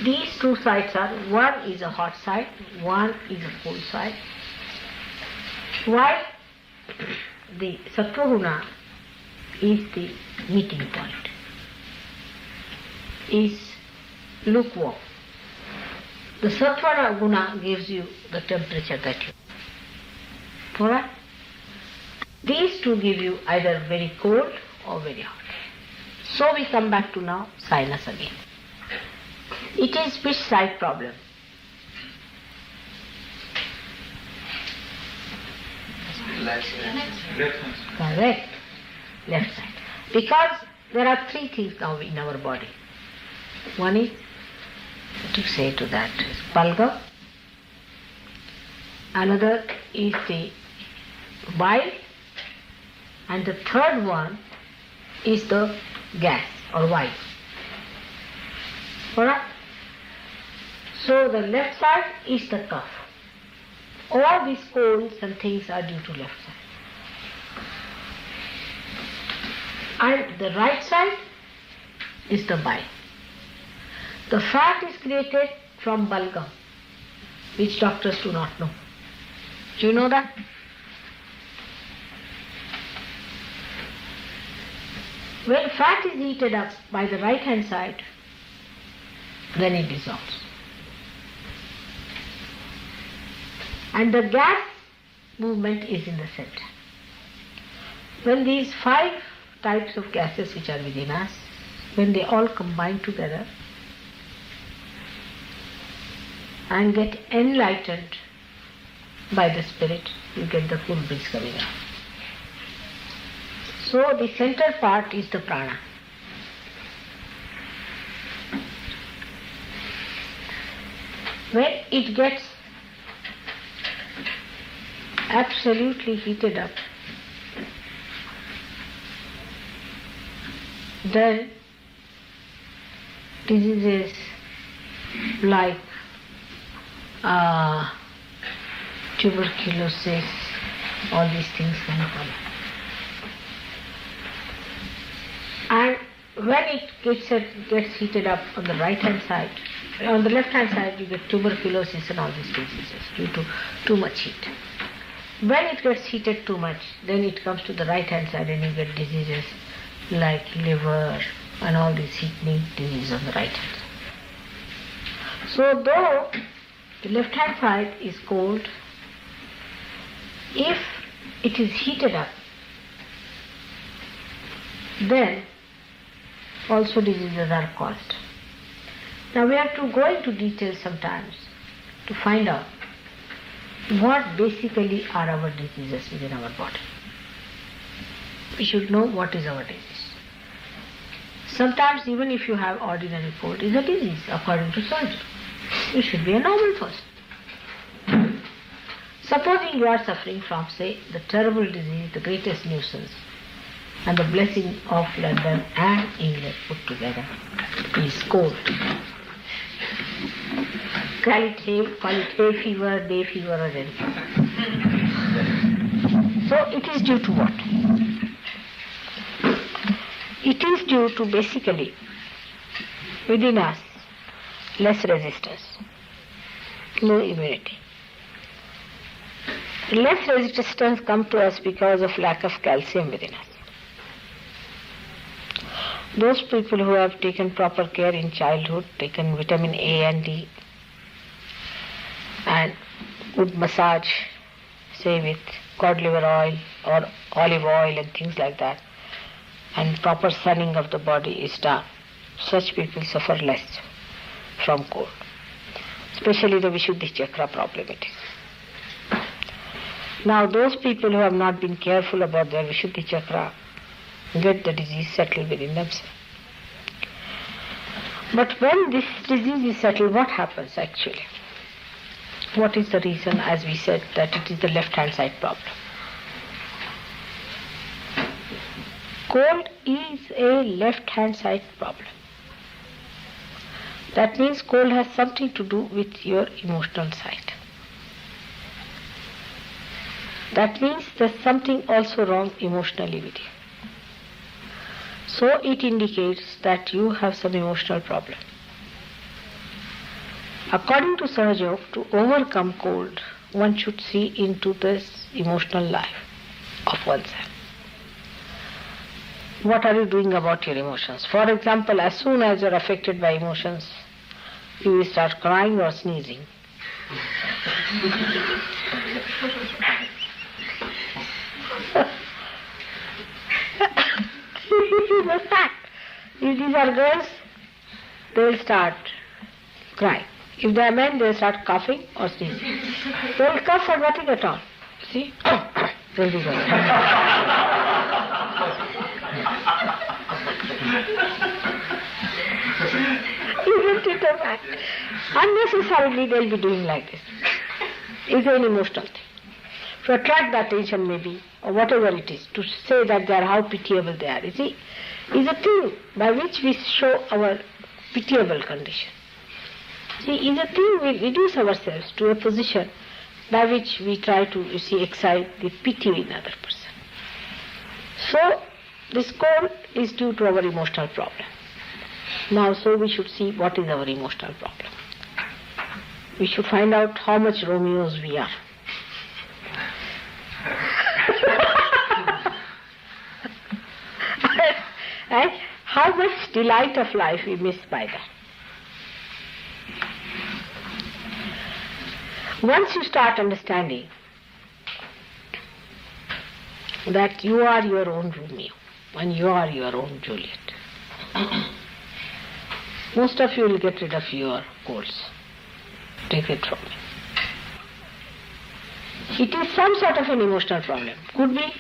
these two sides are, one is a hot side, one is a cool side. While the Sattva-guna is the meeting point, is lukewarm. The Sattva-guna gives you the temperature that you want. Alright? These two give you either very cold or very hot. So we come back to now sinus again. It is which side problem? Left. Correct. Left side. Because there are three things now in our body. One is, what to say to that, is palga. Another is the bile. And the third one is the gas or vibe. Alright? So the left side is the cuff. All these colds and things are due to left side. And the right side is the bile. The fat is created from bulgum, which doctors do not know. Do you know that? When fat is heated up by the right hand side, then it dissolves. And the gas movement is in the center. When these 5 types of gases which are within us, when they all combine together and get enlightened by the spirit, you get the full breeze coming out. So the center part is the prana. When it gets absolutely heated up, then diseases like tuberculosis, all these things can come. And when it gets heated up on the right hand side, on the left hand side you get tuberculosis and all these diseases due to too much heat. When it gets heated too much, then it comes to the right hand side and you get diseases like liver and all these heating diseases on the right hand side. So though the left hand side is cold, if it is heated up, then also diseases are caused. Now we have to go into detail sometimes to find out what basically are our diseases within our body. We should know what is our disease. Sometimes even if you have ordinary cold, it is a disease according to surgery. You should be a normal person. Supposing you are suffering from, say, the terrible disease, the greatest nuisance, and the blessing of London and England put together is cold. Call it hay fever, day fever or anything. So it is due to what? It is due to basically within us less resistance, no immunity. Less resistance comes to us because of lack of calcium within us. Those people who have taken proper care in childhood, taken vitamin A and D, and good massage, say with cod liver oil or olive oil and things like that, and proper sunning of the body is done, such people suffer less from cold. Especially the Vishuddhi chakra problem it is. Now those people who have not been careful about their Vishuddhi chakra get the disease settled within themselves. But when this disease is settled, what happens actually? What is the reason, as we said, that it is the left-hand side problem? Cold is a left-hand side problem. That means cold has something to do with your emotional side. That means there's something also wrong emotionally with you. So it indicates that you have some emotional problem. According to Sahaja Yoga, to overcome cold, one should see into this emotional life of oneself. What are you doing about your emotions? For example, as soon as you're affected by emotions, you will start crying or sneezing. This is a fact. If these are girls, they will start crying. If they are men, they will start coughing or sneezing. They will cough for nothing at all. See? They will do that. Isn't it a fact? Unnecessarily they will be doing like this. It's an emotional thing. To attract the attention maybe, or whatever it is, to say that they are how pitiable they are. You see, is a thing by which we show our pitiable condition. See, is a thing we reduce ourselves to a position by which we try to, excite the pity in other person. So, this cold is due to our emotional problem. Now, so we should see what is our emotional problem. We should find out how much Romeos we are. And how much delight of life we miss by that. Once you start understanding that you are your own Romeo and you are your own Juliet, most of you will get rid of your colds. Take it from me. It is some sort of an emotional problem. Could be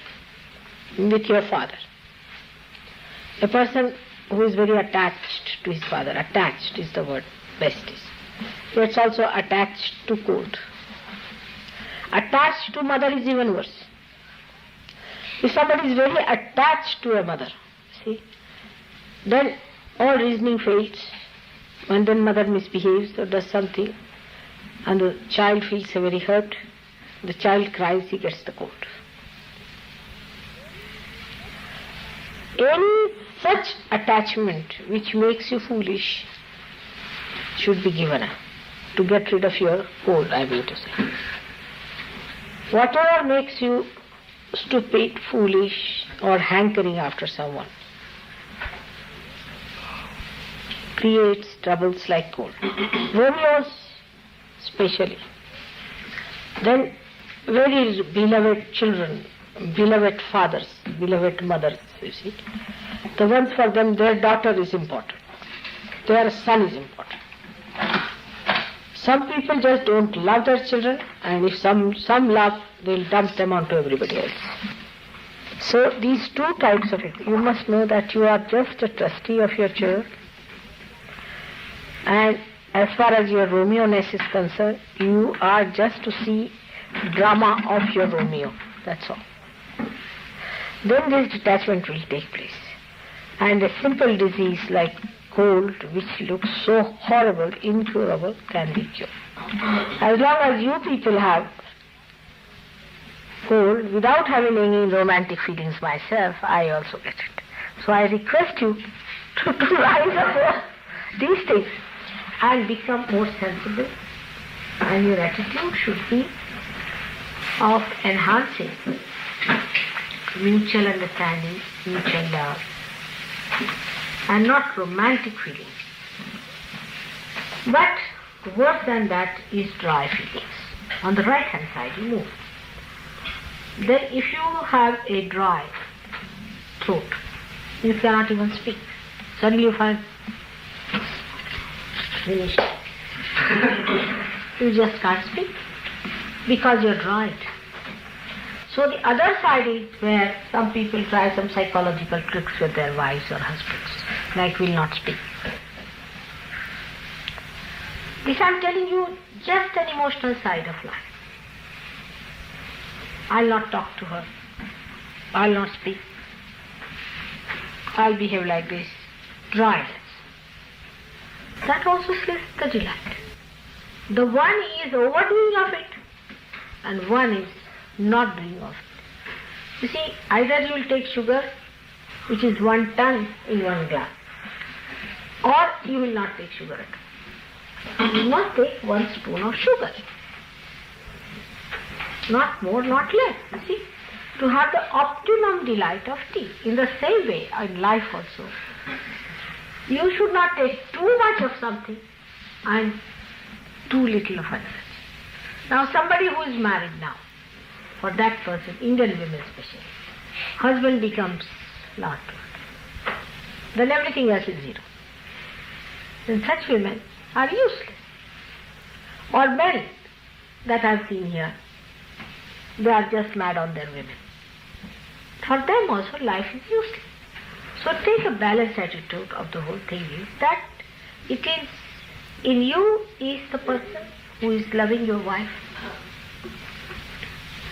with your father. A person who is very attached to his father. Attached is the word best is. It's also attached to cold. Attached to mother is even worse. If somebody is very attached to a mother, see, then all reasoning fails, and then mother misbehaves or does something, and the child feels very hurt. The child cries, he gets the cold. Any such attachment which makes you foolish should be given up to get rid of your cold, I mean to say. Whatever makes you stupid, foolish, or hankering after someone creates troubles like cold. Romeos especially. Then very beloved children, beloved fathers, beloved mothers, you see. The ones for them, their daughter is important. Their son is important. Some people just don't love their children, and if some love, they'll dump them onto everybody else. So these two types of it, you must know that you are just a trustee of your child, and as far as your Romeo-ness is concerned, you are just to see drama of your Romeo, that's all. Then this detachment will take place. And a simple disease like cold, which looks so horrible, incurable, can be cured. As long as you people have cold, without having any romantic feelings myself, I also get it. So I request you to rise above these things and become more sensible, and your attitude should be of enhancing mutual understanding, mutual love, and not romantic feelings. But worse than that is dry feelings. On the right hand side you move. Then if you have a dry throat, you cannot even speak. Suddenly you find finished. You just can't speak because you're dried. So the other side is where some people try some psychological tricks with their wives or husbands, like will not speak. This I'm telling you just an emotional side of life. I'll not talk to her. I'll not speak. I'll behave like this. Dryness. That also says the delight. The one is overdoing of it, and one is not doing of it. You see, either you will take sugar, which is 1 ton in 1 glass, or you will not take sugar at all. You must take 1 spoon of sugar. Not more, not less. You see, to have the optimum delight of tea. In the same way, in life also, you should not take too much of something and too little of another. Now somebody who is married now, for that person, Indian women especially, husband becomes Lord God. Then everything else is zero. Then such women are useless. Or men that I've seen here, they are just mad on their women. For them also life is useless. So take a balanced attitude of the whole thing is that it is in you is the person who is loving your wife,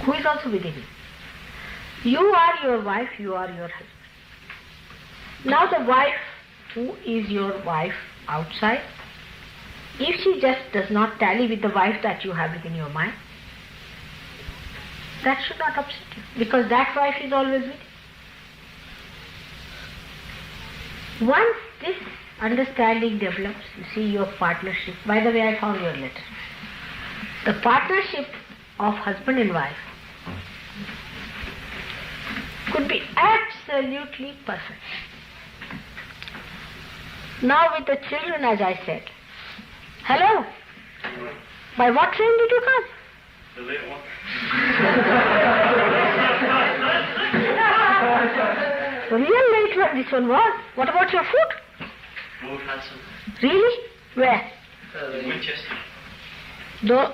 who is also within you. You are your wife, you are your husband. Now the wife who is your wife outside, if she just does not tally with the wife that you have within your mind, that should not upset you, because that wife is always with you. Once this understanding develops, you see your partnership. By the way, I found your letter. The partnership of husband and wife could be absolutely perfect. Now with the children, as I said, hello, by what train did you come? The little one. The real late one this one was. What about your food? Lord had some. Really? Where? In Winchester. Though,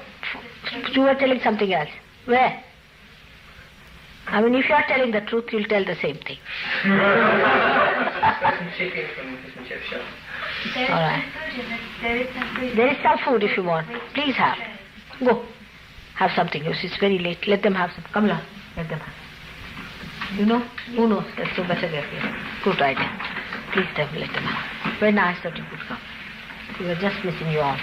you were telling something else. Where? I mean, if you are telling the truth, you'll tell the same thing. Some chicken from fish and chip shop. All right. There is some food. There is some food if you want. Please have. Go. Have something. It's very late. Let them have some. Come along. Let them have. You know? Who knows? That's so better there. Good idea. Please let them have. Very nice that you could come. We were just missing you all.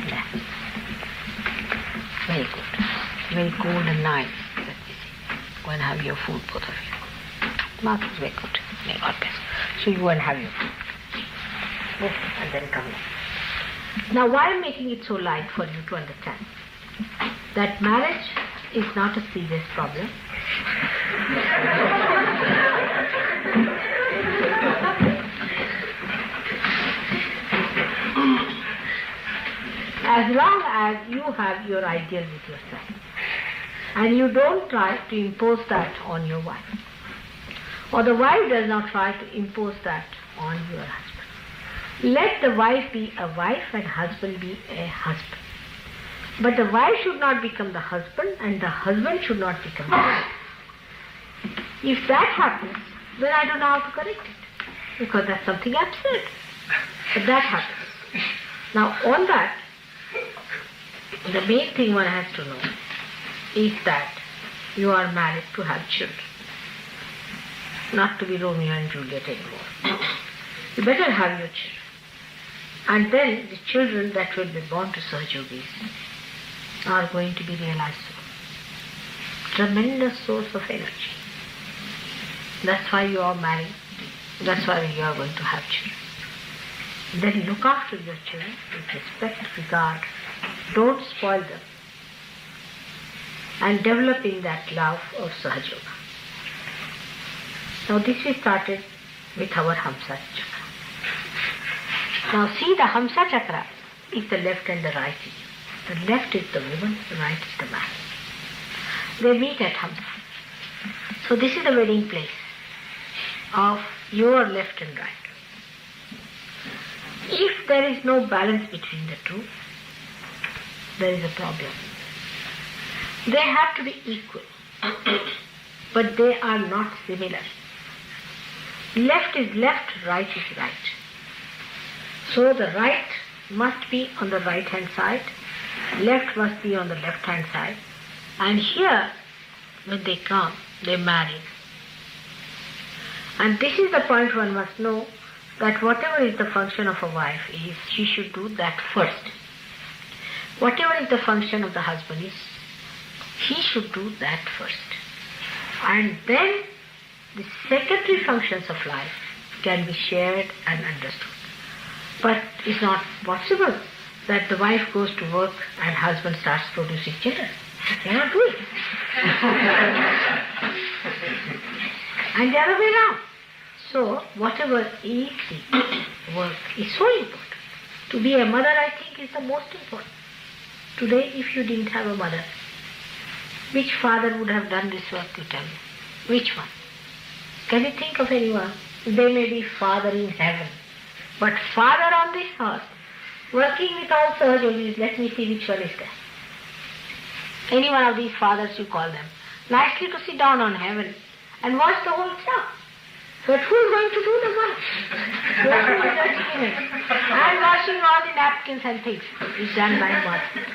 Yeah. Very good. Very cold and nice. Let me see. Go and have your food, both of you. Mouth is very good. May God bless. So you go and have your food. Go and then come back. Now why I'm making it so light for you to understand that marriage is not a serious problem. As long as you have your ideal with yourself and you don't try to impose that on your wife, or the wife does not try to impose that on your husband. Let the wife be a wife and husband be a husband. But the wife should not become the husband and the husband should not become the wife. If that happens, then I don't know how to correct it, because that's something absurd. But that happens. Now on that, the main thing one has to know is that you are married to have children, not to be Romeo and Juliet anymore. You better have your children. And then the children that will be born to Sahajogis are going to be realized soul. Tremendous source of energy. That's why you are married. That's why you are going to have children. Then look after your children with respect, regard. Don't spoil them. And developing that love of Sahajoga. Now this we started with our Hamsa Chakra. Now see, the Hamsa Chakra is the left and the right in you. The left is the woman, the right is the man. They meet at Hamsa. So this is the wedding place of your left and right. If there is no balance between the two, there is a problem. They have to be equal, but they are not similar. Left is left, right is right. So the right must be on the right hand side, left must be on the left hand side. And here, when they come, they marry. And this is the point one must know, that whatever is the function of a wife is, she should do that first. Whatever is the function of the husband is, he should do that first. And then the secondary functions of life can be shared and understood. But it's not possible that the wife goes to work and husband starts producing children. He cannot do it. And the other way around. So whatever is the work is so important. To be a mother, I think, is the most important. Today, if you didn't have a mother, which father would have done this work, you tell me? Which one? Can you think of anyone? They may be father in heaven, but father on this earth, working with all Sahajogis, let me see which one is there. Any one of these fathers, you call them, nicely to sit down on heaven and watch the whole stuff. But who is going to do the work? Who is working in it? And washing all the napkins and things is done by mother.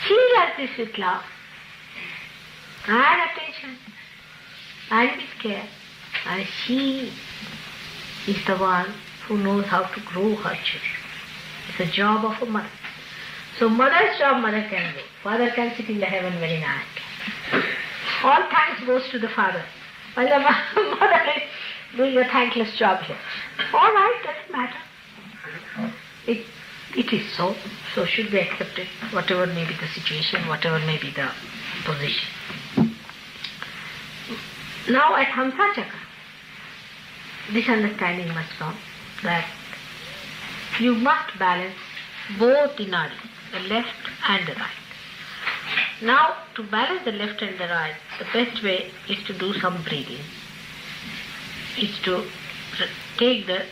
She does this with love. and attention and with care. And she is the one who knows how to grow her children. It's the job of a mother. So mother's job mother can do. Father can sit in the heaven very nice. All thanks goes to the father. While the mother is doing a thankless job here. All right, doesn't matter. It is so. So should be accepted, whatever may be the situation, whatever may be the position. Now at Hamsa Chakra, this understanding must come that you must balance both the nadi, the left and the right. Now, to balance the left and the right, the best way is to do some breathing. It's to take the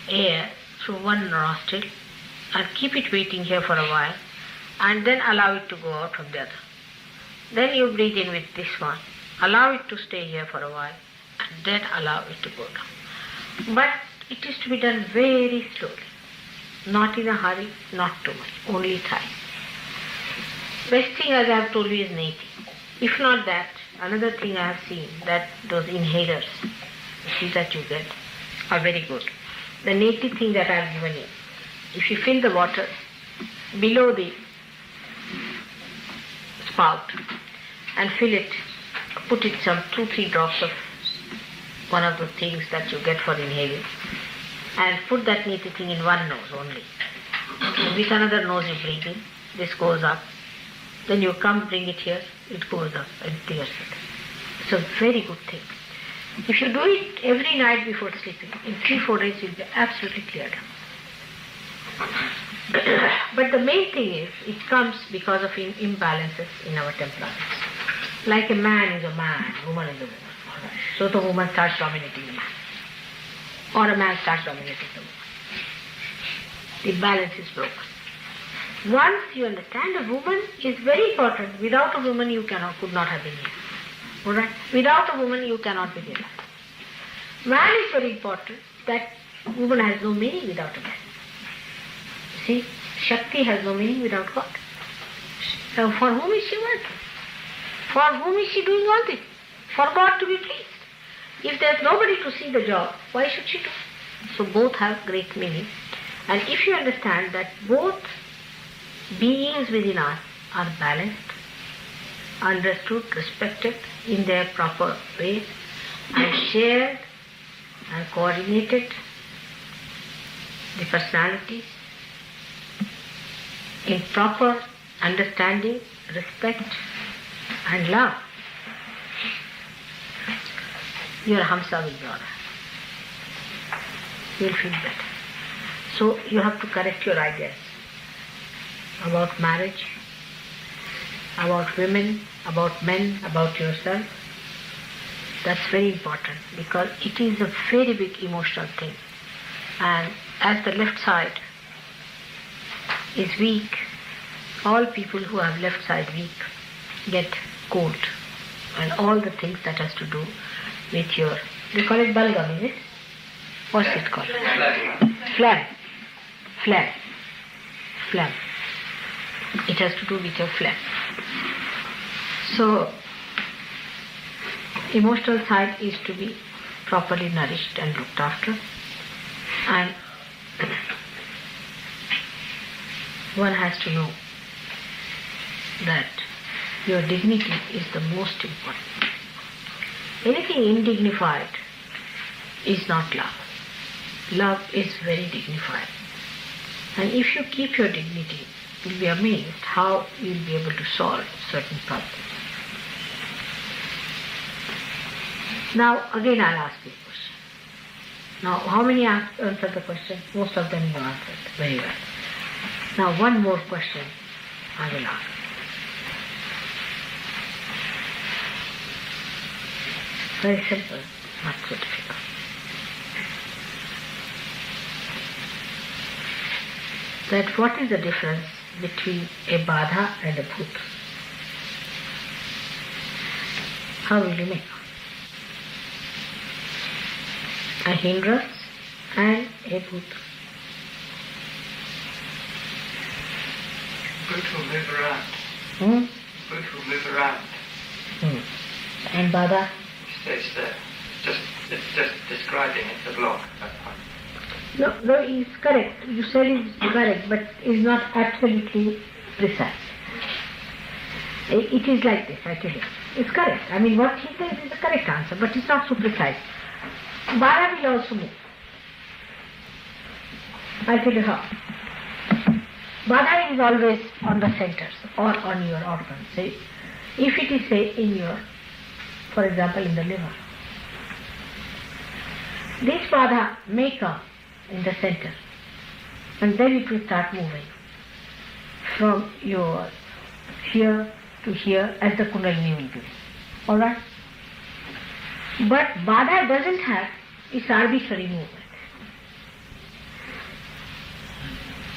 air through one nostril and keep it waiting here for a while and then allow it to go out from the other. Then you breathe in with this one, allow it to stay here for a while and then allow it to go down. But it is to be done very slowly, not in a hurry, not too much, only thrice. Best thing, as I have told you, is neti. If not that, another thing I have seen, that those inhalers that you get are very good. The neti thing that I have given you, if you fill the water below the spout and fill it, put it some 2-3 drops of one of the things that you get for inhaling, and put that neti thing in one nose only. And with another nose you breathe in, this goes up. Then you come, bring it here, it goes up and clears it. It's a very good thing. If you do it every night before sleeping, in 3-4 days you'll be absolutely cleared up. But the main thing is, it comes because of imbalances in our temperaments. Like a man is a man, woman is a woman. So the woman starts dominating the man. Or a man starts dominating the woman. The balance is broken. Once you understand a woman is very important. Without a woman you could not have been here. Alright? Without a woman you cannot be here. Man is very important. That woman has no meaning without a man. See, Shakti has no meaning without God. So for whom is she working? For whom is she doing all this? For God to be pleased. If there is nobody to see the job, why should she do? So both have great meaning. And if you understand that both beings within us are balanced, understood, respected in their proper ways, and shared and coordinated, the personalities in proper understanding, respect and love, your Hamsa will be alright. You will feel better. So you have to correct your ideas about marriage, about women, about men, about yourself. That's very important because it is a very big emotional thing. And as the left side is weak, all people who have left side weak get cold. And all the things that has to do with your, they call it balgam, is it? What's it called? Phlegm. Phlegm. Phlegm. It has to do with your phlegm. So, emotional side is to be properly nourished and looked after. And one has to know that your dignity is the most important. Anything indignified is not love. Love is very dignified. And if you keep your dignity, you'll be amazed how you'll be able to solve certain problems. Now, again I'll ask you a question. Now, how many answered the question? Most of them you answered very well. Now, one more question I will ask. Very simple, not so difficult. That what is the difference between a badha and a bhut? How will you make a hindrance and a bhut? Bhut will move around. Bhut will move around. And Bada? It's just describing it's a block. That's fine. No, it's correct. You said it's correct, but it's not absolutely precise. It is like this, I tell you. It's correct. I mean, what he says is a correct answer, but it's not so precise. Bada will also move. I'll tell you how. Bada is always on the centers or on your organs. Say, if it is, say, in your, for example, in the liver, this Bada may come in the center, and then it will start moving from your here to here as the Kundalini will do. Alright? But Bada doesn't have its arbitrary movement.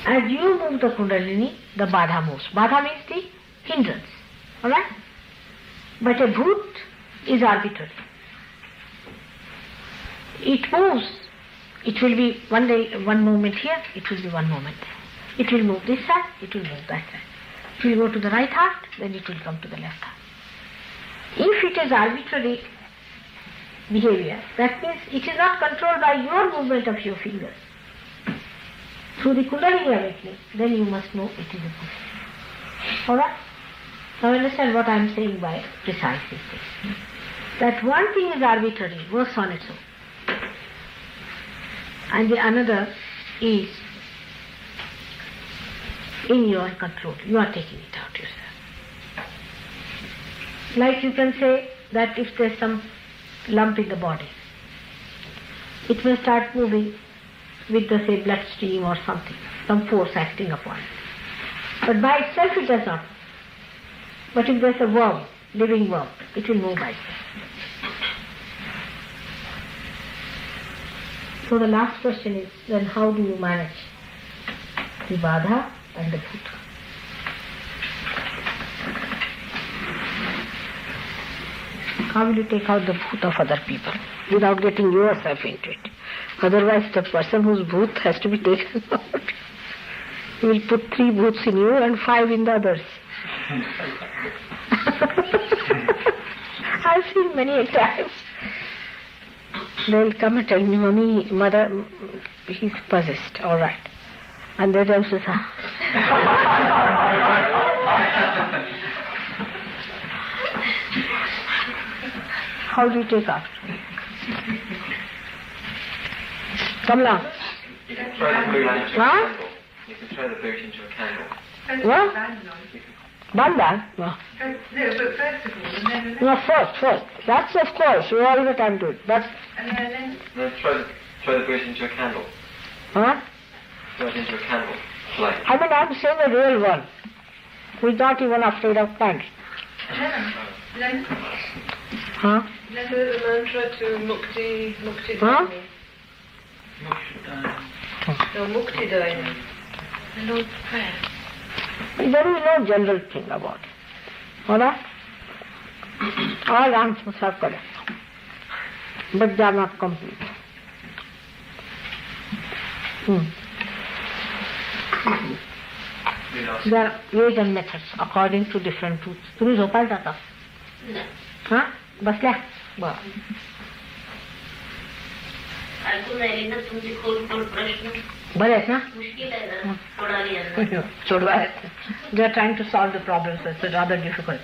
As you move the Kundalini, the Bada moves. Bada means the hindrance. Alright? But a Bhut is arbitrary. It moves. It will be one day, one moment here, it will be one moment there. It will move this side, it will move that side. It will go to the right heart, then it will come to the left heart. If it is arbitrary behavior, that means it is not controlled by your movement of your fingers. Through the Kundalini awakening, then you must know it is a Bhut. Alright? Now understand what I am saying by precise is this. That one thing is arbitrary, works on its own. And the another is in your control. You are taking it out yourself. Like you can say that if there's some lump in the body, it will start moving with the, say, bloodstream or something, some force acting upon it. But by itself it does not. But if there's a worm, living worm, it will move by itself. So the last question is, then how do you manage the Bada and the Bhut? How will you take out the Bhut of other people without getting yourself into it? Otherwise the person whose Bhut has to be taken out. You will put 3 Bhuts in you and 5 in the others. I've seen many a times. They'll come and tell me, Mommy, Mother, he's possessed, all right. And then I say, how do you take out? Come along. You can throw the boot into a candle. You can throw the boot into a candle. What? Bandan? No. No, but first of all, and then... No, first. That's of course, we all the time do it. But... And then... No, throw the boot into a candle. Huh? Throw it into a candle. Flame. I mean, I'm saying the real one. Who's not even afraid of plants. Then... Huh? Then the mantra to Mukti Huh? No, Mukti Dayani. The Lord's Prayer. There is no general thing about it. Alright? All answers are correct. But they are not complete. There are ways and methods according to different truths. तुम्ही झोपायला जाता? हा? बसल्या? बरं. ऐकून राहिली ना तुमची खोल प्रश्न बरे आहेत ना? मुश्किल आहे जरा सोडावी यांना. सोडवायचं. They are trying to solve the problems, so it's rather difficult.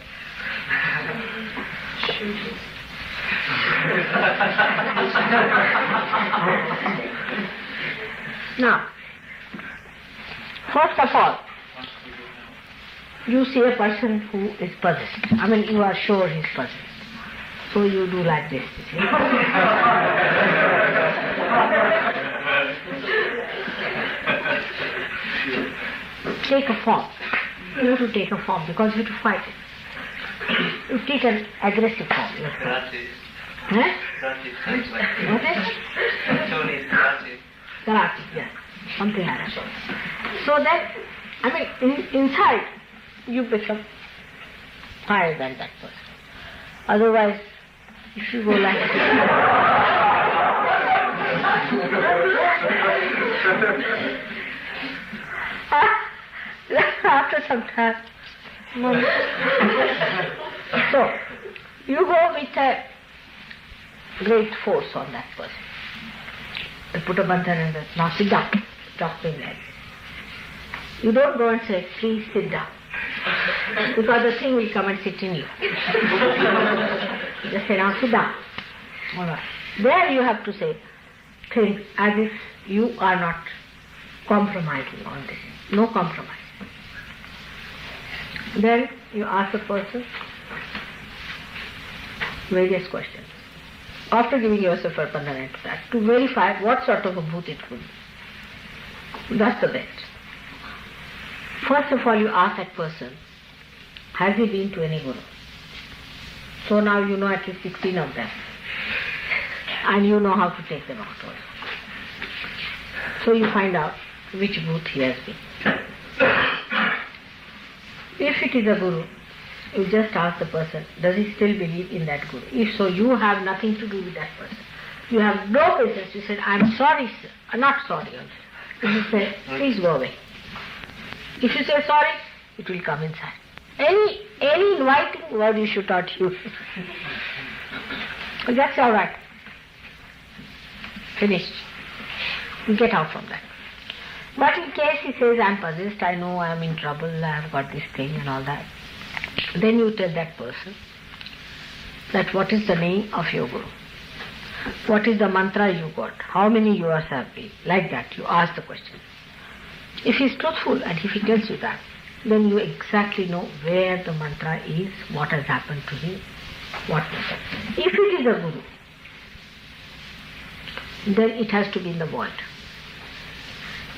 Now, first of all, you see a person who is possessed. I mean, you are sure he is possessed. So you do like this. Take a form. You have to take a form because you have to fight it. You take an aggressive form. Huh? What is? Karate, yeah. Something like that. So that, I mean, inside, you become higher than that person. Otherwise, if you go like after some time, so You go with a great force on that person. You put a bandhan and say, now sit down. Talk to him like this. You don't go and say, please sit down. Because the thing will come and sit in you. Just say, now sit down. All right. There you have to say things as if you are not compromising on this. No compromise. Then you ask the person various questions. After giving yourself a bandhana to that, to verify what sort of a bhoot it could be. That's the best. First of all, you ask that person, has he been to any guru? So now you know at least 16 of them. And you know how to take them out also. So you find out which bhoot he has been. If it is a guru, you just ask the person, does he still believe in that guru? If so, you have nothing to do with that person. You have no business. You said, I'm sorry, sir. Not sorry also. You say, please go away. If you say sorry, it will come inside. Any inviting word you should not use. That's all right. Finished. You get out from that. But in case he says, I'm possessed, I know I'm in trouble, I've got this thing and all that, then you tell that person that what is the name of your guru? What is the mantra you got? How many years have been? Like that, you ask the question. If he is truthful and if he tells you that, then you exactly know where the mantra is, what has happened to him, what mantra. If it is a guru, then it has to be in the void.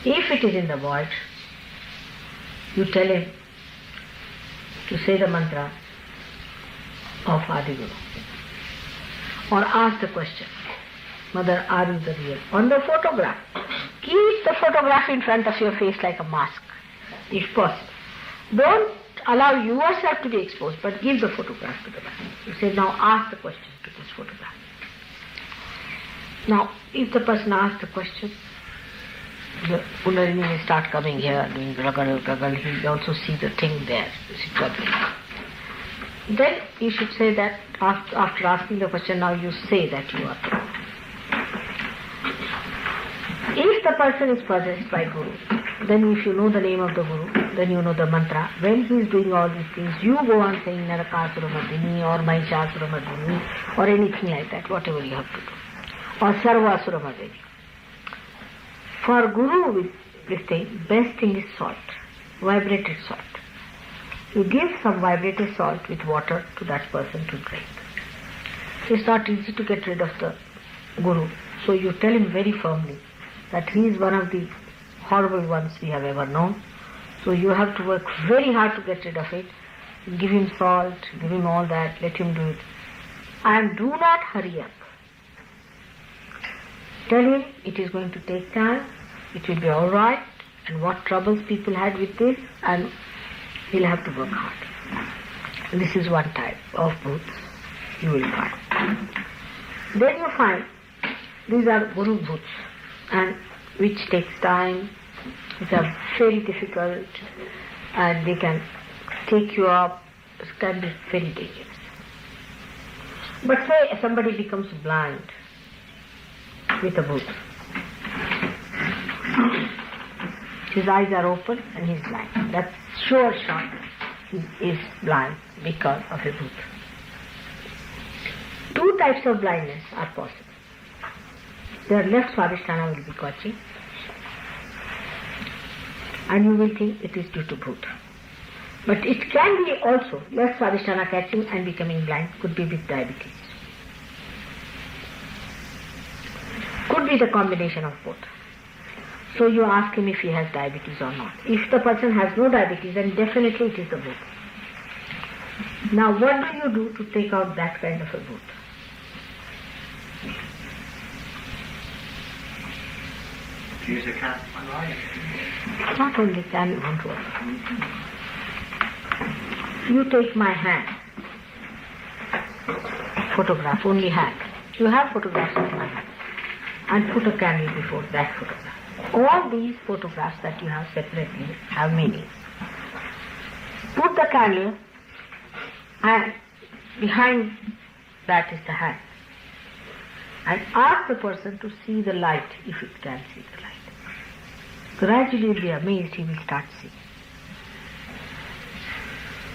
If it is in the void, you tell him to say the mantra of Adi Guru. Or ask the question, Mother, are you the real? On the photograph, keep the photograph in front of your face like a mask, if possible. Don't allow yourself to be exposed, but give the photograph to the man. You say, now ask the question to this photograph. Now, if the person asks the question, the Kundalini will start coming here, doing gagal, he will also see the thing there. Then you should say that, after asking the question, now you say that you are true. If the person is possessed by Guru, then if you know the name of the Guru, then you know the mantra. When he is doing all these things, you go on saying Narakasura Mardini or Mahishasura Mardini or anything like that, whatever you have to do. Or Sarvasura Mardini. For Guru, with this thing, best thing is salt, vibrated salt. You give some vibrated salt with water to that person to drink. It's not easy to get rid of the Guru, so you tell him very firmly that he is one of the horrible ones we have ever known. So you have to work very hard to get rid of it. Give him salt, give him all that, let him do it. And do not hurry up. Tell him it is going to take time, it will be all right, and what troubles people had with this, and he'll have to work hard. And this is one type of booths you will find. Then you find these are Guru booths, and which takes time, which are very difficult, and they can take you up, it can be very dangerous. But say somebody becomes blind with a booth. His eyes are open and he is blind. That's sure shot he is blind because of a booth. Two types of blindness are possible. Their left Swadhisthana will be catching, and you will think it is due to bhoot. But it can be also left Swadhisthana catching and becoming blind, could be with diabetes. Could be the combination of both. So you ask him if he has diabetes or not. If the person has no diabetes, then definitely it is the bhoot. Now what do you do to take out that kind of a bhoot? Use a can. Not only can you want to work. You take my hand, photograph, only hand. You have photographs of my hand, and put a candle before that photograph. All these photographs that you have separately have meaning. Put the candle and behind that is the hand. And ask the person to see the light, if it can see the light. Gradually you'll be amazed, he will start seeing.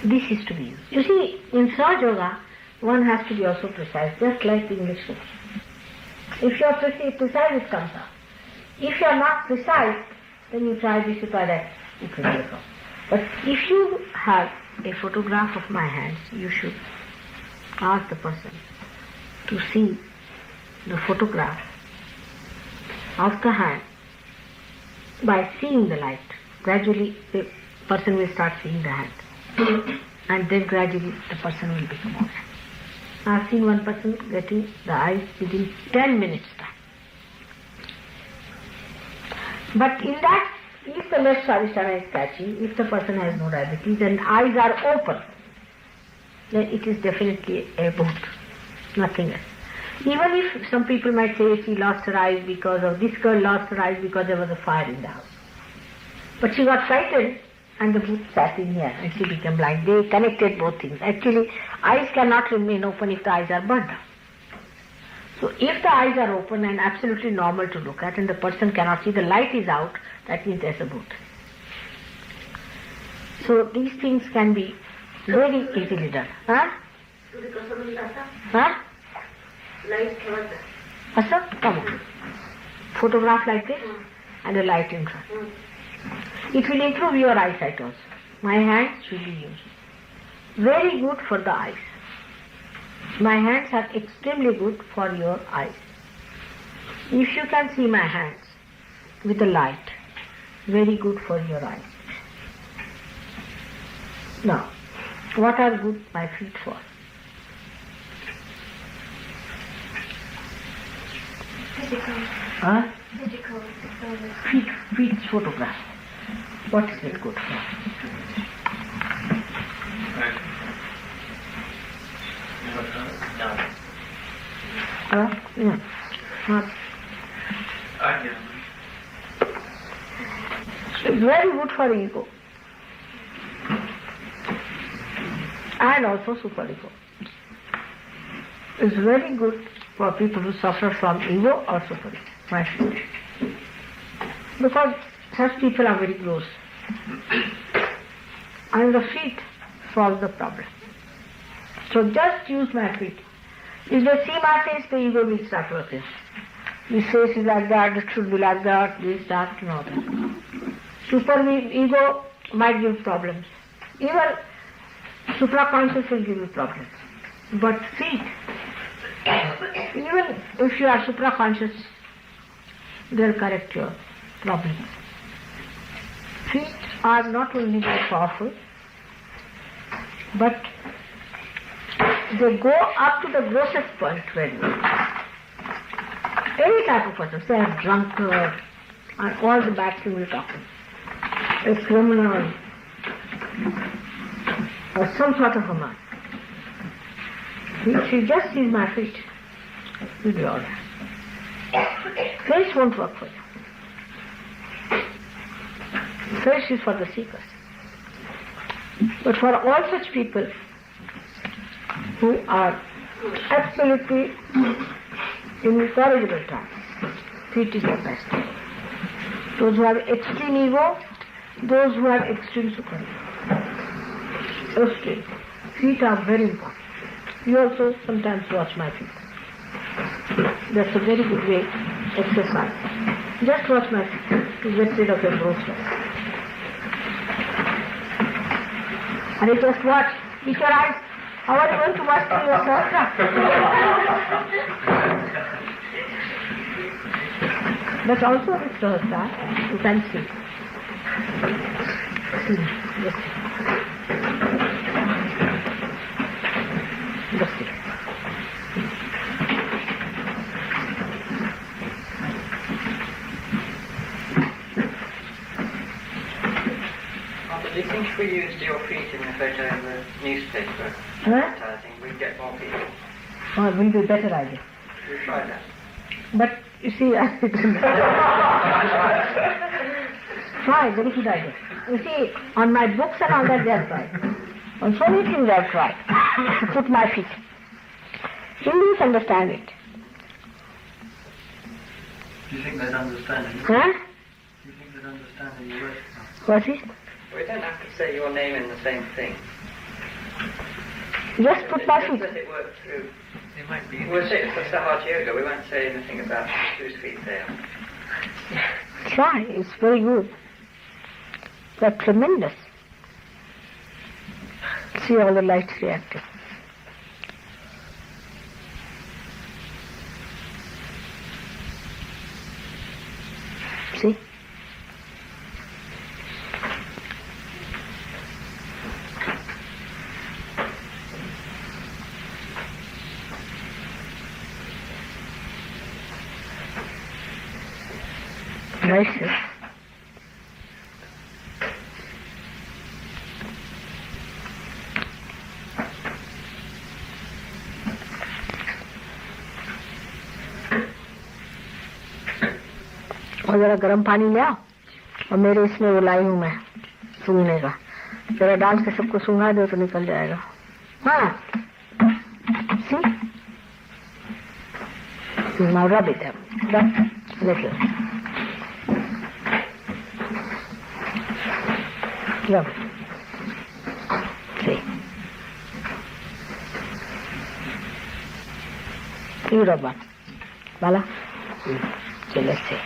This is to be used. You see, in Sahaja Yoga, one has to be also precise, just like the English book. If you are precise, it comes out. If you are not precise, then you try this, you try that, it will go wrong. But if you have a photograph of my hands, you should ask the person to see the photograph of the hand by seeing the light. Gradually the person will start seeing the hand. And then gradually the person will become aware. I have seen one person getting the eyes within 10 minutes time. But in that, if the left Svadhisthana is catching, if the person has no diabetes and eyes are open, then it is definitely a boot, nothing else. Even if some people might say she lost her eyes because of, this girl lost her eyes because there was a fire in the house. But she got frightened and the boot sat in here and she became blind. They connected both things. Actually, eyes cannot remain open if the eyes are burnt out. So if the eyes are open and absolutely normal to look at and the person cannot see, the light is out, that means there's a boot. So these things can be very easily done. Huh? Huh? Asa? Come on. Photograph like this and a light in front. It will improve your eyesight also. My hands should be used. Very good for the eyes. My hands are extremely good for your eyes. If you can see my hands with the light, very good for your eyes. Now, what are good my feet for? Physical. Huh? Physical. Feet photograph. What is it good for? No. No. Not. It's very good for ego. And also super ego. It's very good for people who suffer from ego or super ego. My feet. Because such people are very gross. And the feet solve the problem. So just use my feet. If they see my face, the ego will start working. This face is like that, it should be like that, this, that, and all that. Super ego might give problems. Even supraconscious will give you problems. But feet, even if you are supraconscious, they'll correct your problems. Feet are not only very powerful, but they go up to the grossest point very well. Any type of person, say a drunkard, and all the bad things we talk about, a criminal, or some sort of a man. If he just sees my feet, he'll be all right. Face won't work for you. Face is for the seekers. But for all such people who are absolutely incorrigible times, feet is the best. Those who have extreme ego, those who have extreme super ego. Extreme. Feet are very important. You also sometimes watch my feet. That's a very good way to exercise. Just watch my feet to get rid of your grossness. And you just watch. Keep your eyes. How are you going to watch for yourself? But also with Sahasra, you can see. Yes. Yes. Do you think if we used your feet in the photo in the newspaper advertising, we'd get more people? Oh, it will be a better idea. Should we try that? But you see, try, very good idea. You see, on my books and all that they have tried. On so many things they have tried to put my feet. Hindus understand it. Do you think they'd understand it? Huh? Do you think they'd understand it? You would? What's it? We don't have to say your name in the same thing. Just put my Just feet. let it work through. It might be. We'll say it's for Sahaj Yoga. We won't say anything about whose feet they are. Try. It's very good. They're tremendous. See all the lights reacting. See? Nice. और जरा गर्म पानी ले आओ और मेरे इसमें वो लाई हूँ मैं सूंघने का जरा डाल के सबको सूंघा दो तो निकल जाएगा हाँ सी now rub it up little rub it see you rub one Bala so let's see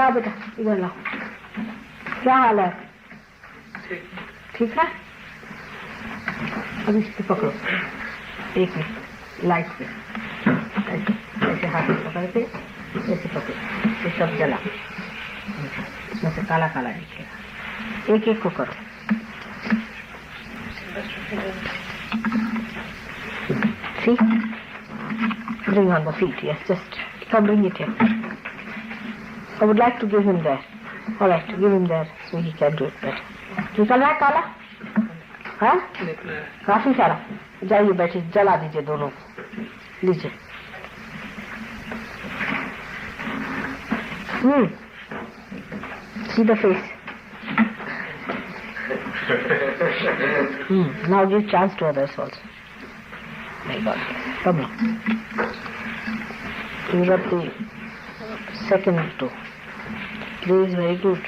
लाओ बेटा इधर लाओ क्या हाल है ठीक है अब इसको पकड़ो एक मिनट लाइट पे ऐसे ऐसे हाथ में पकड़ के ऐसे पकड़ो ये सब जला इसमें से काला काला दिखेगा एक एक को करो See? Bring on the feet, yes, just come bring it here. I would like to give him there. All right, give him there so he can do it better. निकल रहा है काला? हाँ? काफी सारा. जाइए बैठिए, जला दीजिए दोनों को. लीजिए. See the face. Now give chance to others also. My God. Come on. You rub the second toe. This is very good.